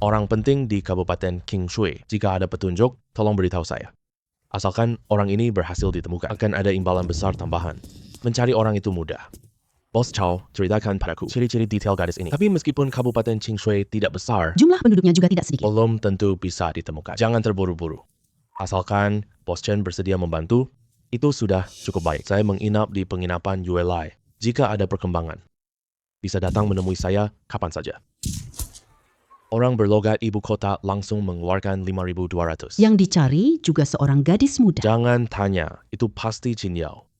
[SPEAKER 1] Orang penting di Kabupaten King Shui. Jika ada petunjuk, tolong beritahu saya. Asalkan orang ini berhasil ditemukan, akan ada imbalan besar tambahan. Mencari orang itu mudah. Bos Chow, ceritakan padaku ciri-ciri detail gadis ini. Tapi meskipun Kabupaten King Shui tidak besar,
[SPEAKER 2] Jumlah penduduknya juga tidak sedikit.
[SPEAKER 1] belum tentu bisa ditemukan. Jangan terburu-buru. Asalkan Bos Chen bersedia membantu, itu sudah cukup baik. Saya menginap di penginapan Yue Lai. Jika ada perkembangan, bisa datang menemui saya kapan saja. Orang berlogat ibu kota langsung mengeluarkan 5.200.
[SPEAKER 2] Yang dicari juga seorang gadis muda.
[SPEAKER 1] Jangan tanya, itu pasti Jin Yao.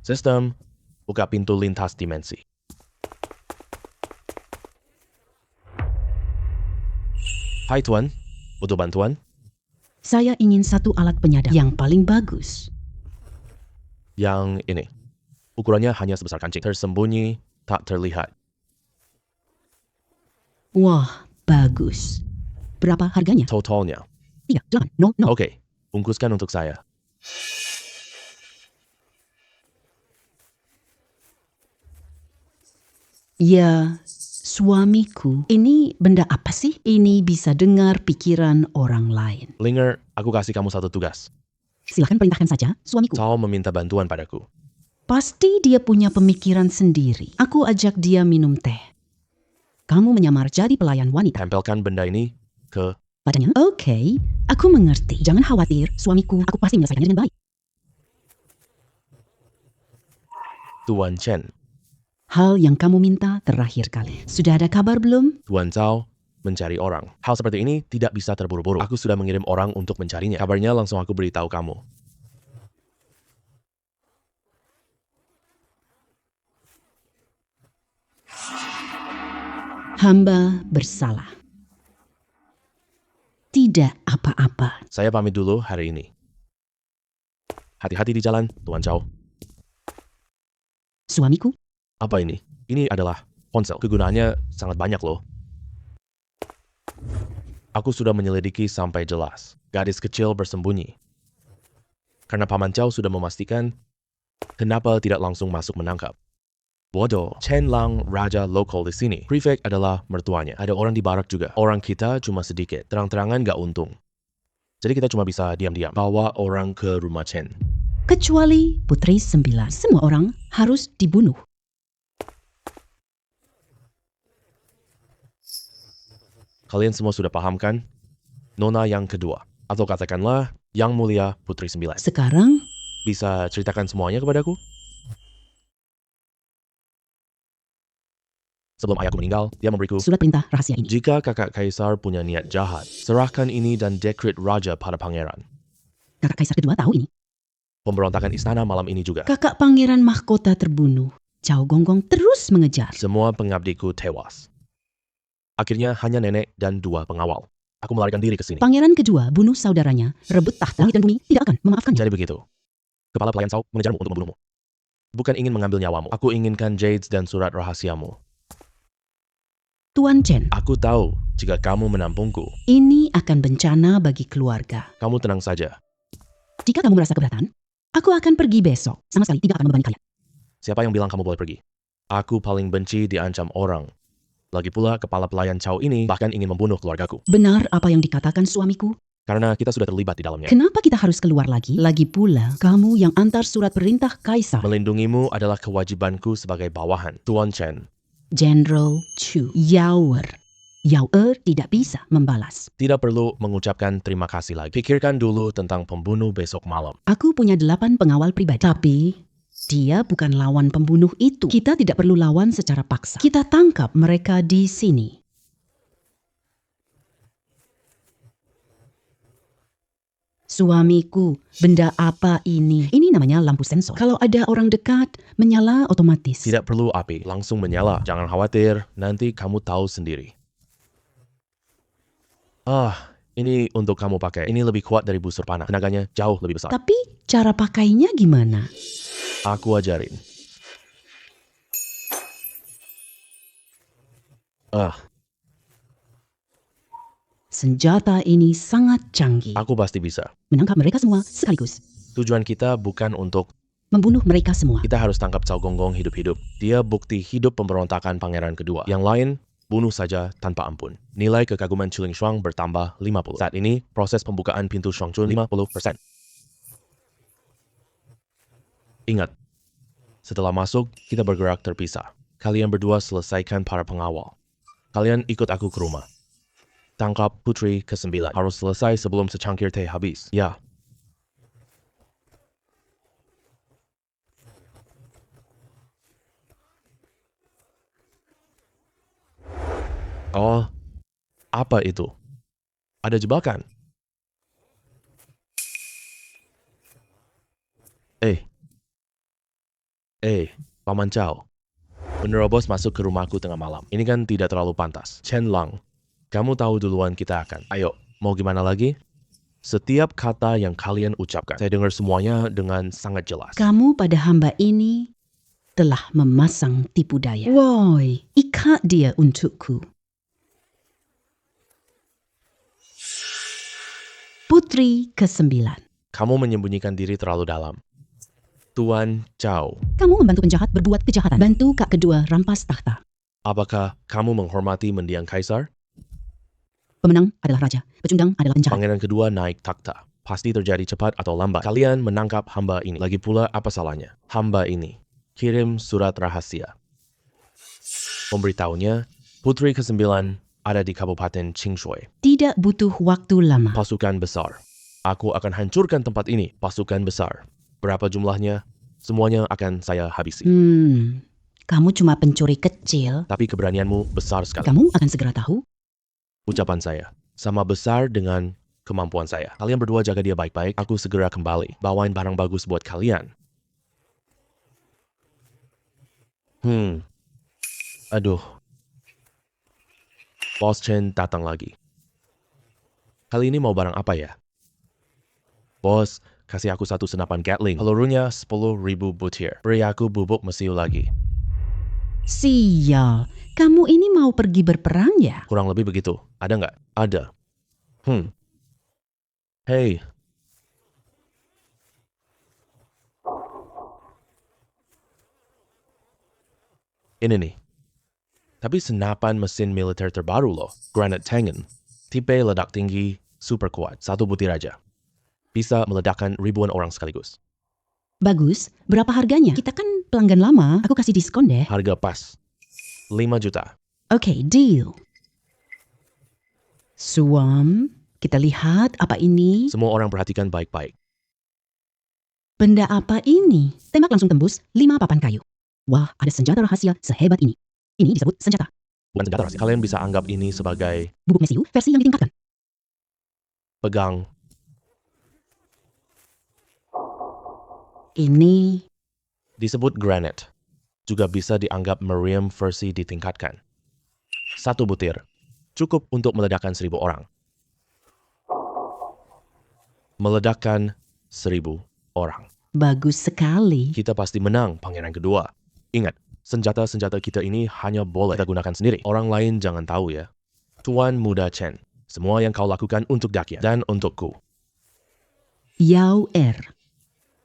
[SPEAKER 1] Sistem, buka pintu lintas dimensi. Hai Tuan, butuh bantuan?
[SPEAKER 2] Saya ingin satu alat penyadap yang paling bagus.
[SPEAKER 1] Yang ini. Ukurannya hanya sebesar kancing. Tersembunyi, tak terlihat.
[SPEAKER 2] Wah, bagus. Berapa harganya?
[SPEAKER 1] Totalnya.
[SPEAKER 2] 3, 8, 0, 0.
[SPEAKER 1] Oke, bungkuskan untuk saya.
[SPEAKER 2] Ya, suamiku. Ini benda apa sih? Ini bisa dengar pikiran orang lain.
[SPEAKER 1] Linger, aku kasih kamu satu tugas.
[SPEAKER 2] Silahkan perintahkan saja, suamiku.
[SPEAKER 1] Kau meminta bantuan padaku.
[SPEAKER 2] Pasti dia punya pemikiran sendiri. Aku ajak dia minum teh. Kamu menyamar jadi pelayan wanita.
[SPEAKER 1] Tempelkan benda ini ke...
[SPEAKER 2] Padanya? Oke, aku mengerti. Jangan khawatir, suamiku. Aku pasti menyelesaikannya dengan baik.
[SPEAKER 1] Tuan Chen.
[SPEAKER 2] Hal yang kamu minta terakhir kali. Sudah ada kabar belum?
[SPEAKER 1] Tuan Zhao mencari orang. Hal seperti ini tidak bisa terburu-buru. Aku sudah mengirim orang untuk mencarinya. Kabarnya langsung aku beritahu kamu.
[SPEAKER 2] Hamba bersalah. Tidak apa-apa.
[SPEAKER 1] Saya pamit dulu hari ini. Hati-hati di jalan, Tuan Zhao.
[SPEAKER 2] Suamiku,
[SPEAKER 1] Apa ini? Ini adalah ponsel. Kegunaannya sangat banyak loh. Aku sudah menyelidiki sampai jelas. Gadis kecil bersembunyi. Karena Paman Chow sudah memastikan, kenapa tidak langsung masuk menangkap? Bodoh, Chen Lang, raja lokal di sini. Prefect adalah mertuanya. Ada orang di barak juga. Orang kita cuma sedikit. Terang-terangan gak untung. Jadi kita cuma bisa diam-diam. Bawa orang ke rumah Chen.
[SPEAKER 2] kecuali Putri 9. Semua orang harus dibunuh.
[SPEAKER 1] Kalian semua sudah paham kan? Nona yang kedua. Atau katakanlah, Yang Mulia Putri 9.
[SPEAKER 2] Sekarang,
[SPEAKER 1] Bisa ceritakan semuanya kepadaku? Sebelum ayahku meninggal, dia memberiku,
[SPEAKER 2] surat perintah rahasia ini.
[SPEAKER 1] jika kakak kaisar punya niat jahat, serahkan ini dan dekret raja pada pangeran.
[SPEAKER 2] Kakak Kaisar kedua tahu ini.
[SPEAKER 1] Pemberontakan istana malam ini juga.
[SPEAKER 2] Kakak pangeran mahkota terbunuh. Cao Gonggong terus mengejar.
[SPEAKER 1] Semua pengabdiku tewas. Akhirnya hanya nenek dan 2 pengawal. Aku melarikan diri ke sini.
[SPEAKER 2] Pangeran kedua bunuh saudaranya, rebut tahta. Langit dan bumi tidak akan memaafkannya.
[SPEAKER 1] Jadi begitu. Kepala pelayan Sao mengejarmu untuk membunuhmu. Bukan ingin mengambil nyawamu. Aku inginkan jades dan surat rahasiamu.
[SPEAKER 2] Tuan Chen,
[SPEAKER 1] Aku tahu jika kamu menampungku.
[SPEAKER 2] Ini akan bencana bagi keluarga.
[SPEAKER 1] Kamu tenang saja.
[SPEAKER 2] Jika kamu merasa keberatan, aku akan pergi besok. Sama sekali tidak akan membebani kalian.
[SPEAKER 1] Siapa yang bilang kamu boleh pergi? Aku paling benci diancam orang. Lagi pula kepala pelayan Chow ini bahkan ingin membunuh keluargaku.
[SPEAKER 2] Benar apa yang dikatakan suamiku?
[SPEAKER 1] Karena kita sudah terlibat di dalamnya.
[SPEAKER 2] Kenapa kita harus keluar lagi? Lagi pula, kamu yang antar surat perintah kaisar.
[SPEAKER 1] Melindungimu adalah kewajibanku sebagai bawahan. Tuan Chen.
[SPEAKER 2] General Chu Yao tidak bisa membalas.
[SPEAKER 1] Tidak perlu mengucapkan terima kasih lagi. Pikirkan dulu tentang pembunuh besok malam.
[SPEAKER 2] Aku punya 8 pengawal pribadi. Tapi, dia bukan lawan pembunuh itu. Kita tidak perlu lawan secara paksa. Kita tangkap mereka di sini. Suamiku, benda apa ini? Ini namanya lampu sensor. Kalau ada orang dekat, menyala otomatis.
[SPEAKER 1] Tidak perlu api, langsung menyala. Jangan khawatir, nanti kamu tahu sendiri. Ini untuk kamu pakai. Ini lebih kuat dari busur panah. Tenaganya jauh lebih besar.
[SPEAKER 2] Tapi cara pakainya gimana?
[SPEAKER 1] Aku ajarin.
[SPEAKER 2] Senjata ini sangat canggih.
[SPEAKER 1] Aku pasti bisa.
[SPEAKER 2] Menangkap mereka semua sekaligus.
[SPEAKER 1] Tujuan kita bukan untuk
[SPEAKER 2] Membunuh mereka semua.
[SPEAKER 1] kita harus tangkap Cao Gonggong hidup-hidup. Dia bukti hidup pemberontakan pangeran kedua. Yang lain, bunuh saja tanpa ampun. Nilai kekaguman Chuling Shuang bertambah 50. Saat ini, proses pembukaan pintu Shuangchun 50%. Ingat, setelah masuk, kita bergerak terpisah. Kalian berdua selesaikan para pengawal. Kalian ikut aku ke rumah. Tangkap putri ke-9. Harus selesai sebelum secangkir teh habis. Ya. Oh, apa itu? Ada jebakan. Paman Chow. Menerobos masuk ke rumahku tengah malam. Ini kan tidak terlalu pantas. Chen Lang, kamu tahu duluan kita akan. Ayo, mau gimana lagi? Setiap kata yang kalian ucapkan, saya dengar semuanya dengan sangat jelas.
[SPEAKER 2] Kamu pada hamba ini telah memasang tipu daya. Woi, ikat dia untukku. Putri ke-9.
[SPEAKER 1] Kamu menyembunyikan diri terlalu dalam. Tuan Chow,
[SPEAKER 2] Kamu membantu penjahat berbuat kejahatan. Bantu kak kedua rampas tahta.
[SPEAKER 1] apakah kamu menghormati mendiang kaisar?
[SPEAKER 2] Pemenang adalah raja, pecundang adalah penjahat.
[SPEAKER 1] Pangeran kedua naik takhta. Pasti terjadi cepat atau lambat. Kalian menangkap hamba ini. Lagi pula apa salahnya? Hamba ini kirim surat rahasia. Pemberitahunya, putri ke-9 ada di Kabupaten Qingshui.
[SPEAKER 2] Tidak butuh waktu lama.
[SPEAKER 1] Pasukan besar. Aku akan hancurkan tempat ini. Pasukan besar. Berapa jumlahnya? Semuanya akan saya habisi.
[SPEAKER 2] Kamu cuma pencuri kecil.
[SPEAKER 1] Tapi keberanianmu besar sekali.
[SPEAKER 2] Kamu akan segera tahu.
[SPEAKER 1] Ucapan saya sama besar dengan kemampuan saya. Kalian berdua jaga dia baik-baik. Aku segera kembali. Bawain barang bagus buat kalian. Aduh. Bos Chen datang lagi. Kali ini mau barang apa ya? Bos, kasih aku 1 senapan Gatling. Pelurunya 10.000 butir. Beri aku bubuk mesiu lagi.
[SPEAKER 2] Sial, kamu ini mau pergi berperang ya?
[SPEAKER 1] Kurang lebih begitu. Ada nggak? Ada. Hey. Ini nih. Tapi senapan mesin militer terbaru loh. Granite Tangen. Tipe ledak tinggi, super kuat. 1 butir aja. Bisa meledakkan ribuan orang sekaligus.
[SPEAKER 2] Bagus, berapa harganya? Kita kan pelanggan lama, aku kasih diskon deh.
[SPEAKER 1] Harga pas. 5 juta.
[SPEAKER 2] Oke, deal. Suam, kita lihat apa ini.
[SPEAKER 1] Semua orang perhatikan baik-baik.
[SPEAKER 2] Benda apa ini? Tembak langsung tembus 5 papan kayu. Wah, ada senjata rahasia sehebat ini. Ini disebut senjata.
[SPEAKER 1] Bukan senjata rahasia. Kalian bisa anggap ini sebagai
[SPEAKER 2] Bubuk mesiu versi yang ditingkatkan.
[SPEAKER 1] pegang.
[SPEAKER 2] Ini
[SPEAKER 1] Disebut granite. Juga bisa dianggap meriam versi ditingkatkan. 1 butir. Cukup untuk meledakkan 1.000 orang. Meledakkan 1.000 orang.
[SPEAKER 2] bagus sekali.
[SPEAKER 1] Kita pasti menang, pangeran kedua. Ingat, senjata-senjata kita ini hanya boleh kita gunakan sendiri. Orang lain jangan tahu ya. Tuan Muda Chen, semua yang kau lakukan untuk Dakian dan untukku.
[SPEAKER 2] Yao Er.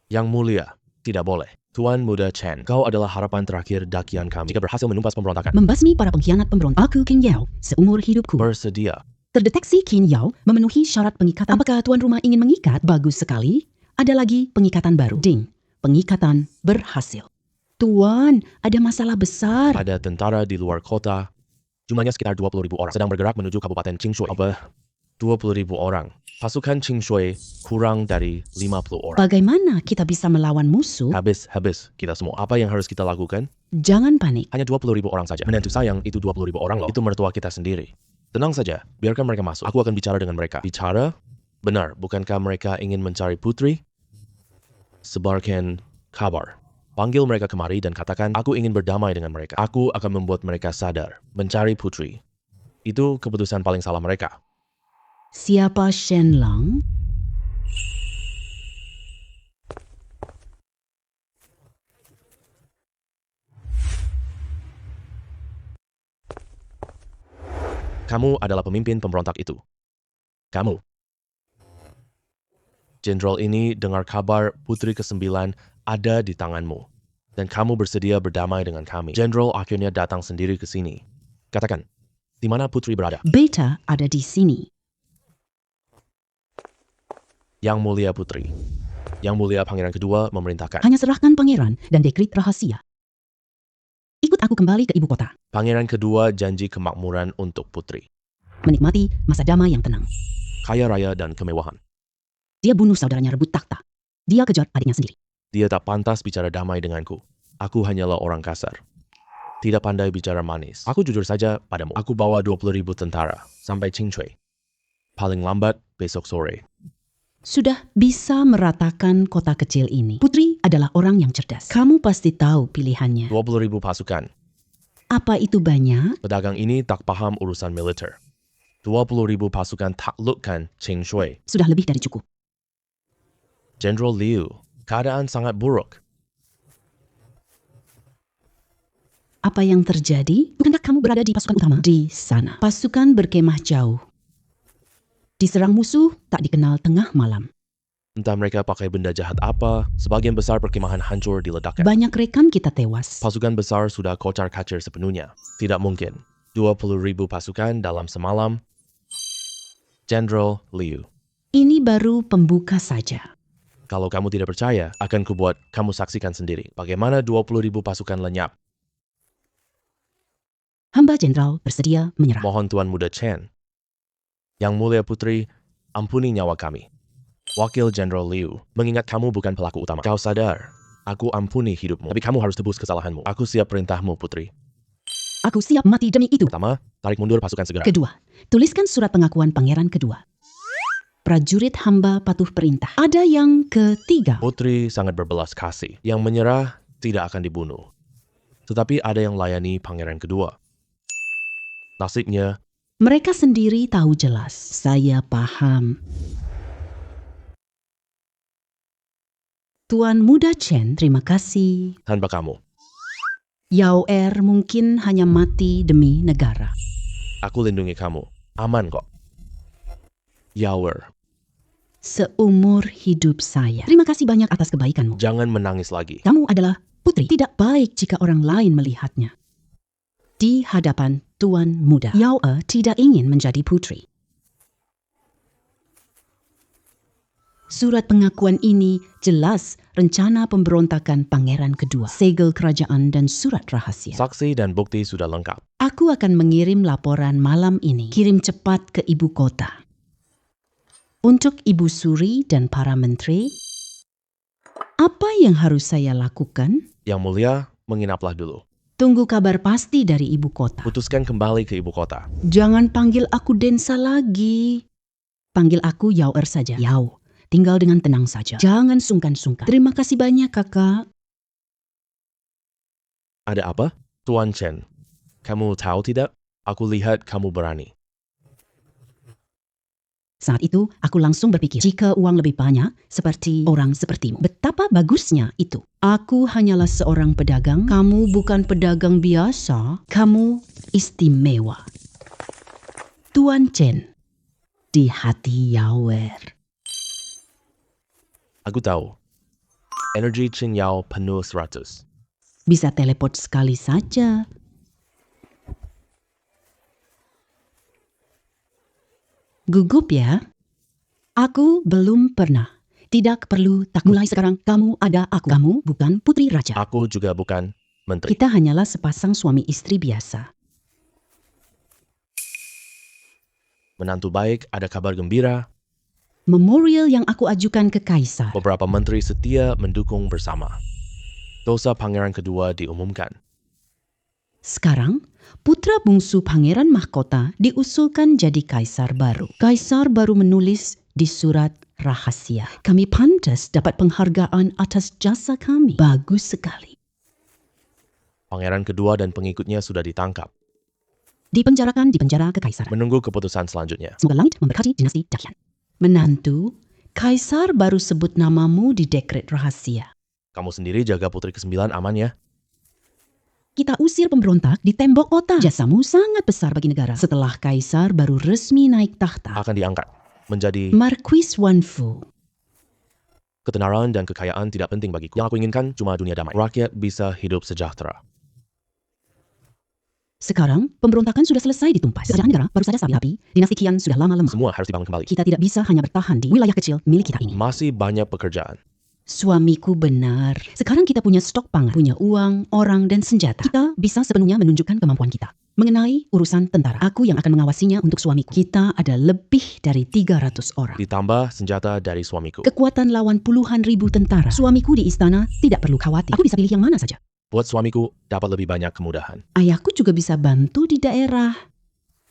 [SPEAKER 1] Yang mulia, tidak boleh. Tuan Muda Chen, kau adalah harapan terakhir Dakian kami jika berhasil menumpas pemberontakan.
[SPEAKER 2] Membasmi para pengkhianat pemberontak. Aku King Yao, seumur hidupku.
[SPEAKER 1] Bersedia.
[SPEAKER 2] Terdeteksi King Yao memenuhi syarat pengikatan. Apakah tuan rumah ingin mengikat? Bagus sekali. Ada lagi pengikatan baru. Ding. Pengikatan berhasil. Tuan, ada masalah besar.
[SPEAKER 1] Ada tentara di luar kota. Jumlahnya sekitar 20.000 orang. Sedang bergerak menuju Kabupaten Qingshui. 20.000 orang. Pasukan Qingshui kurang dari 50 orang.
[SPEAKER 2] Bagaimana kita bisa melawan musuh?
[SPEAKER 1] Habis kita semua. Apa yang harus kita lakukan?
[SPEAKER 2] Jangan panik.
[SPEAKER 1] Hanya 20.000 orang saja. Menantu sayang, itu 20.000 orang loh. Itu mertua kita sendiri. Tenang saja, biarkan mereka masuk. Aku akan bicara dengan mereka. Bicara? Benar, bukankah mereka ingin mencari putri? Sebarkan kabar. Panggil mereka kemari dan katakan, aku ingin berdamai dengan mereka. Aku akan membuat mereka sadar. Mencari putri. Itu keputusan paling salah mereka.
[SPEAKER 2] Siapa Shen Lang?
[SPEAKER 1] Kamu adalah pemimpin pemberontak itu. Kamu. Jenderal ini dengar kabar putri ke-9 ada di tanganmu. Dan kamu bersedia berdamai dengan kami. Jenderal akhirnya datang sendiri ke sini. Katakan, di mana putri berada?
[SPEAKER 2] Beta ada di sini.
[SPEAKER 1] Yang mulia putri. Yang mulia pangeran kedua memerintahkan.
[SPEAKER 2] Hanya serahkan pangeran dan dekrit rahasia. Ikut aku kembali ke ibu kota.
[SPEAKER 1] Pangeran kedua janji kemakmuran untuk putri.
[SPEAKER 2] Menikmati masa damai yang tenang.
[SPEAKER 1] Kaya raya dan kemewahan.
[SPEAKER 2] Dia bunuh saudaranya rebut takhta. Dia kejar adiknya sendiri.
[SPEAKER 1] Dia tak pantas bicara damai denganku. Aku hanyalah orang kasar. Tidak pandai bicara manis. Aku jujur saja padamu. Aku bawa 20.000 tentara sampai Qingshui. Paling lambat besok sore.
[SPEAKER 2] Sudah bisa meratakan kota kecil ini. Putri adalah orang yang cerdas. Kamu pasti tahu pilihannya.
[SPEAKER 1] 20.000 pasukan.
[SPEAKER 2] Apa itu banyak?
[SPEAKER 1] Pedagang ini tak paham urusan militer. 20.000 pasukan taklukkan Qingshui.
[SPEAKER 2] Sudah lebih dari cukup.
[SPEAKER 1] Jenderal Liu, keadaan sangat buruk.
[SPEAKER 2] Apa yang terjadi? Bukankah kamu berada di pasukan utama? Di sana. Pasukan berkemah jauh. Diserang musuh tak dikenal tengah malam.
[SPEAKER 1] Entah mereka pakai benda jahat apa, sebagian besar perkemahan hancur diledakkan.
[SPEAKER 2] Banyak rekan kita tewas.
[SPEAKER 1] Pasukan besar sudah kocar-kacir sepenuhnya. Tidak mungkin. 20.000 pasukan dalam semalam. Jenderal Liu.
[SPEAKER 2] Ini baru pembuka saja.
[SPEAKER 1] Kalau kamu tidak percaya, akan kubuat kamu saksikan sendiri. Bagaimana 20.000 pasukan lenyap.
[SPEAKER 2] Hamba jenderal bersedia menyerah.
[SPEAKER 1] Mohon Tuan Muda Chen. Yang mulia putri, ampuni nyawa kami. Wakil Jenderal Liu, mengingat kamu bukan pelaku utama. Kau sadar, aku ampuni hidupmu. Tapi kamu harus tebus kesalahanmu. Aku siap perintahmu, putri.
[SPEAKER 2] Aku siap mati demi itu.
[SPEAKER 1] Pertama, tarik mundur pasukan segera.
[SPEAKER 2] Kedua, tuliskan surat pengakuan pangeran kedua. Prajurit hamba patuh perintah. Ada yang ketiga.
[SPEAKER 1] Putri sangat berbelas kasih. Yang menyerah tidak akan dibunuh. Tetapi ada yang layani pangeran kedua. Nasibnya,
[SPEAKER 2] Mereka sendiri tahu jelas. Saya paham. Tuan Muda Chen, terima kasih.
[SPEAKER 1] tanpa kamu.
[SPEAKER 2] Yao Er mungkin hanya mati demi negara.
[SPEAKER 1] Aku lindungi kamu. Aman kok. Yawer,
[SPEAKER 2] Seumur hidup saya. Terima kasih banyak atas kebaikanmu.
[SPEAKER 1] jangan menangis lagi.
[SPEAKER 2] Kamu adalah putri. Tidak baik jika orang lain melihatnya. Di hadapan Tuan Muda, Yao Er tidak ingin menjadi putri. Surat pengakuan ini jelas rencana pemberontakan pangeran kedua, segel kerajaan dan surat rahasia.
[SPEAKER 1] Saksi dan bukti sudah lengkap.
[SPEAKER 2] Aku akan mengirim laporan malam ini. Kirim cepat ke ibu kota. Untuk Ibu Suri dan para menteri, apa yang harus saya lakukan?
[SPEAKER 1] Yang mulia, menginaplah dulu.
[SPEAKER 2] Tunggu kabar pasti dari ibu kota.
[SPEAKER 1] Putuskan kembali ke ibu kota.
[SPEAKER 2] Jangan panggil aku Densa lagi. Panggil aku Yao Er saja. Yao, tinggal dengan tenang saja. Jangan sungkan-sungkan. Terima kasih banyak, kakak.
[SPEAKER 1] Ada apa? Tuan Chen, kamu tahu tidak? Aku lihat kamu berani.
[SPEAKER 2] Saat itu, aku langsung berpikir, jika uang lebih banyak, seperti orang sepertimu. Betapa bagusnya itu. Aku hanyalah seorang pedagang. Kamu bukan pedagang biasa. Kamu istimewa. Tuan Chen di hati Yaoer.
[SPEAKER 1] Aku tahu. Energi Qin Yao penuh 100.
[SPEAKER 2] Bisa teleport sekali saja. Gugup ya? Aku belum pernah. Tidak perlu takut. Mulai sekarang kamu ada aku. Kamu bukan putri raja.
[SPEAKER 1] Aku juga bukan menteri.
[SPEAKER 2] Kita hanyalah sepasang suami istri biasa.
[SPEAKER 1] Menantu baik, ada kabar gembira.
[SPEAKER 2] Memorial yang aku ajukan ke kaisar.
[SPEAKER 1] Beberapa menteri setia mendukung bersama. Dosa pangeran kedua diumumkan.
[SPEAKER 2] Sekarang, putra bungsu pangeran mahkota diusulkan jadi kaisar baru. Kaisar baru menulis di surat rahasia. Kami pantas dapat penghargaan atas jasa kami. Bagus sekali.
[SPEAKER 1] Pangeran kedua dan pengikutnya sudah ditangkap.
[SPEAKER 2] Dipenjarakan di penjara kekaisaran.
[SPEAKER 1] Menunggu keputusan selanjutnya.
[SPEAKER 2] Semoga langit memberkati dinasti Dakian. Menantu, kaisar baru sebut namamu di dekret rahasia.
[SPEAKER 1] Kamu sendiri jaga putri ke-9 aman ya?
[SPEAKER 2] Kita usir pemberontak di tembok kota. Jasamu sangat besar bagi negara. Setelah kaisar baru resmi naik tahta.
[SPEAKER 1] Akan diangkat menjadi
[SPEAKER 2] Marquis Wanfu.
[SPEAKER 1] ketenaran dan kekayaan tidak penting bagiku. Yang aku inginkan cuma dunia damai. Rakyat bisa hidup sejahtera.
[SPEAKER 2] Sekarang, pemberontakan sudah selesai ditumpas. Kerajaan negara baru saja stabil api. Dinasti Qian sudah lama lemah.
[SPEAKER 1] Semua harus dibangun kembali.
[SPEAKER 2] Kita tidak bisa hanya bertahan di wilayah kecil milik kita ini.
[SPEAKER 1] Masih banyak pekerjaan.
[SPEAKER 2] Suamiku benar. Sekarang kita punya stok pangan, punya uang, orang, dan senjata. Kita bisa sepenuhnya menunjukkan kemampuan kita. Mengenai urusan tentara, aku yang akan mengawasinya untuk suamiku. Kita ada lebih dari 300 orang.
[SPEAKER 1] Ditambah senjata dari suamiku.
[SPEAKER 2] Kekuatan lawan puluhan ribu tentara. Suamiku di istana tidak perlu khawatir. Aku bisa pilih yang mana saja.
[SPEAKER 1] Buat suamiku dapat lebih banyak kemudahan.
[SPEAKER 2] Ayahku juga bisa bantu di daerah.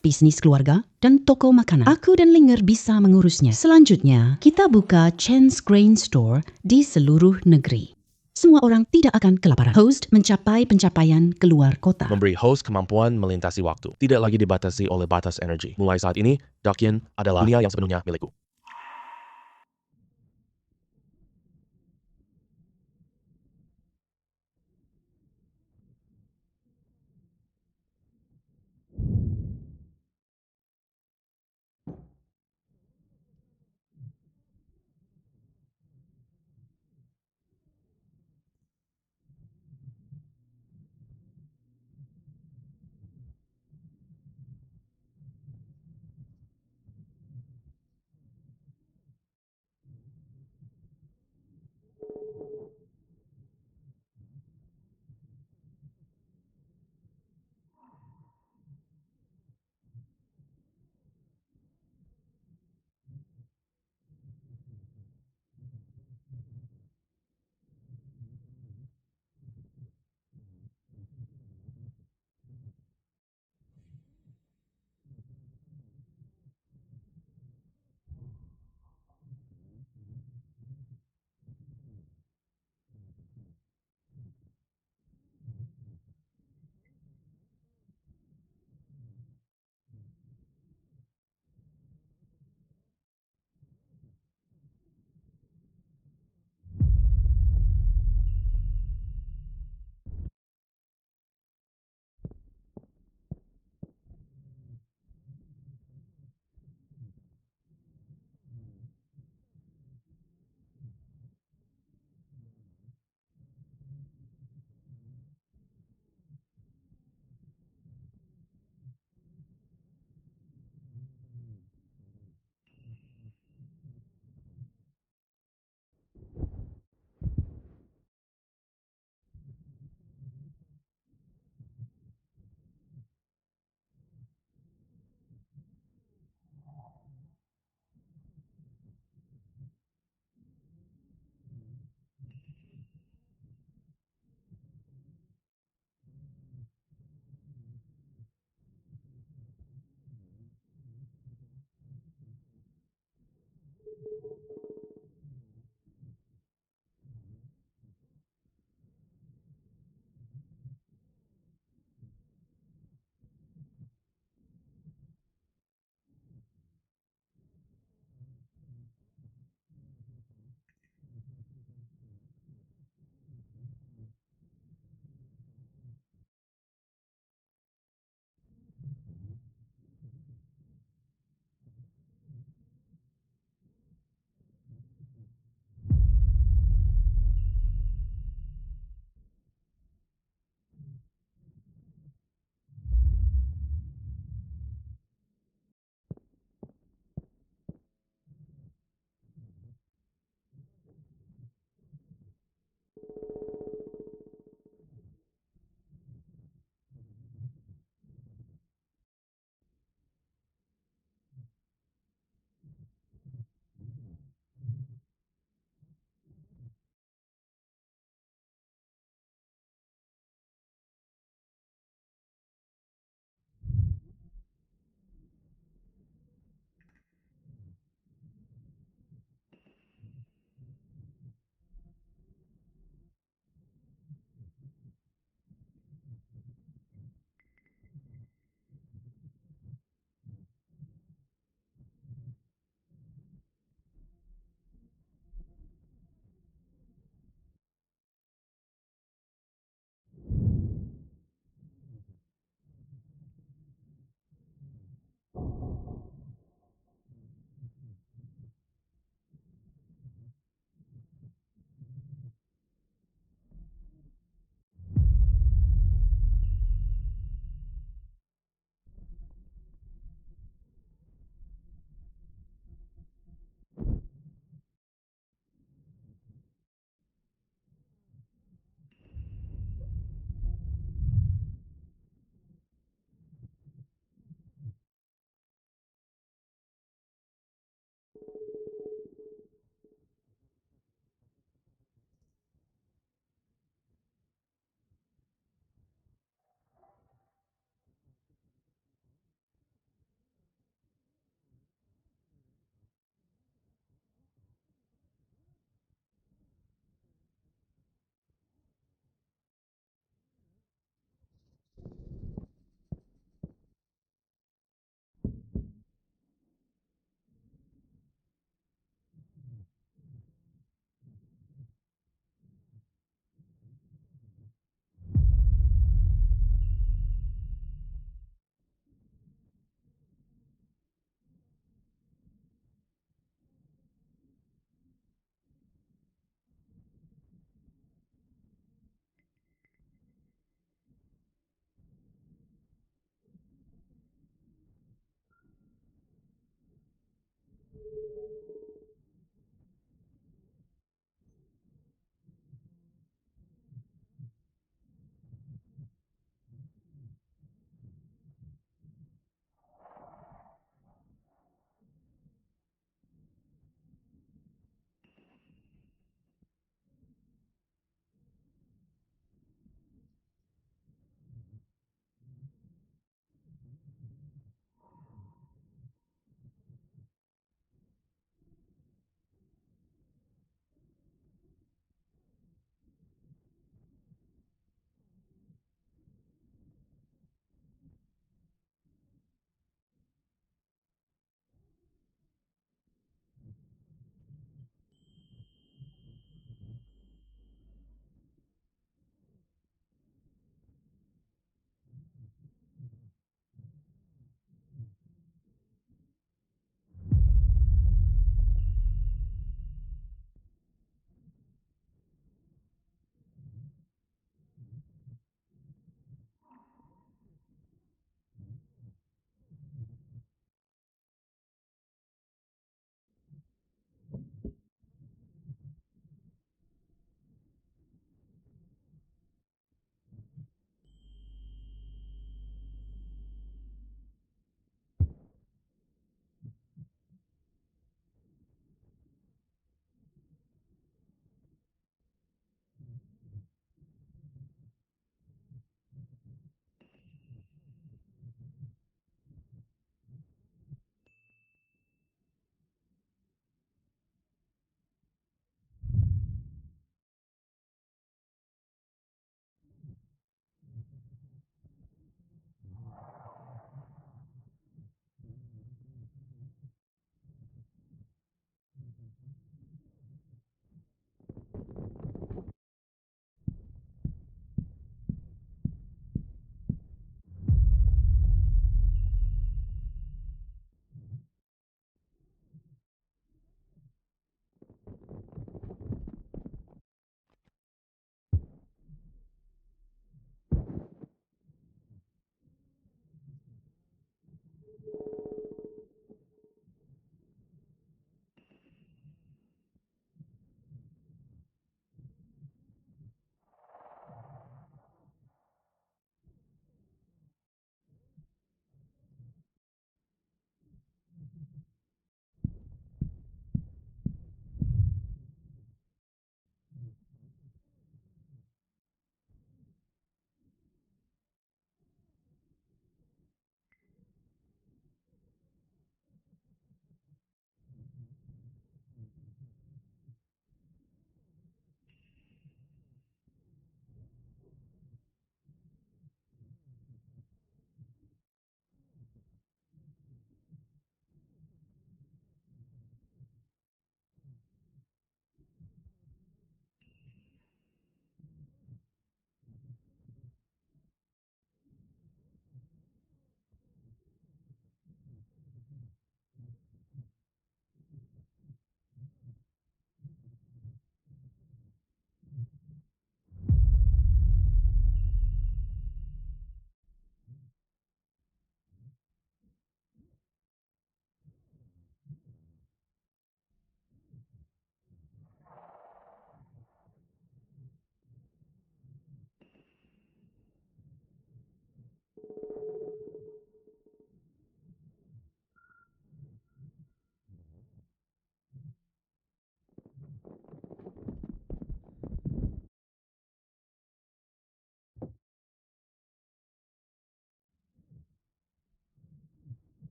[SPEAKER 2] Bisnis keluarga dan toko makanan. Aku dan Linger bisa mengurusnya. Selanjutnya, kita buka Chen's Grain Store di seluruh negeri. Semua orang tidak akan kelaparan. Host mencapai pencapaian keluar kota.
[SPEAKER 1] Memberi host kemampuan melintasi waktu. Tidak lagi dibatasi oleh batas energi. Mulai saat ini, Dakian adalah dunia yang sepenuhnya milikku.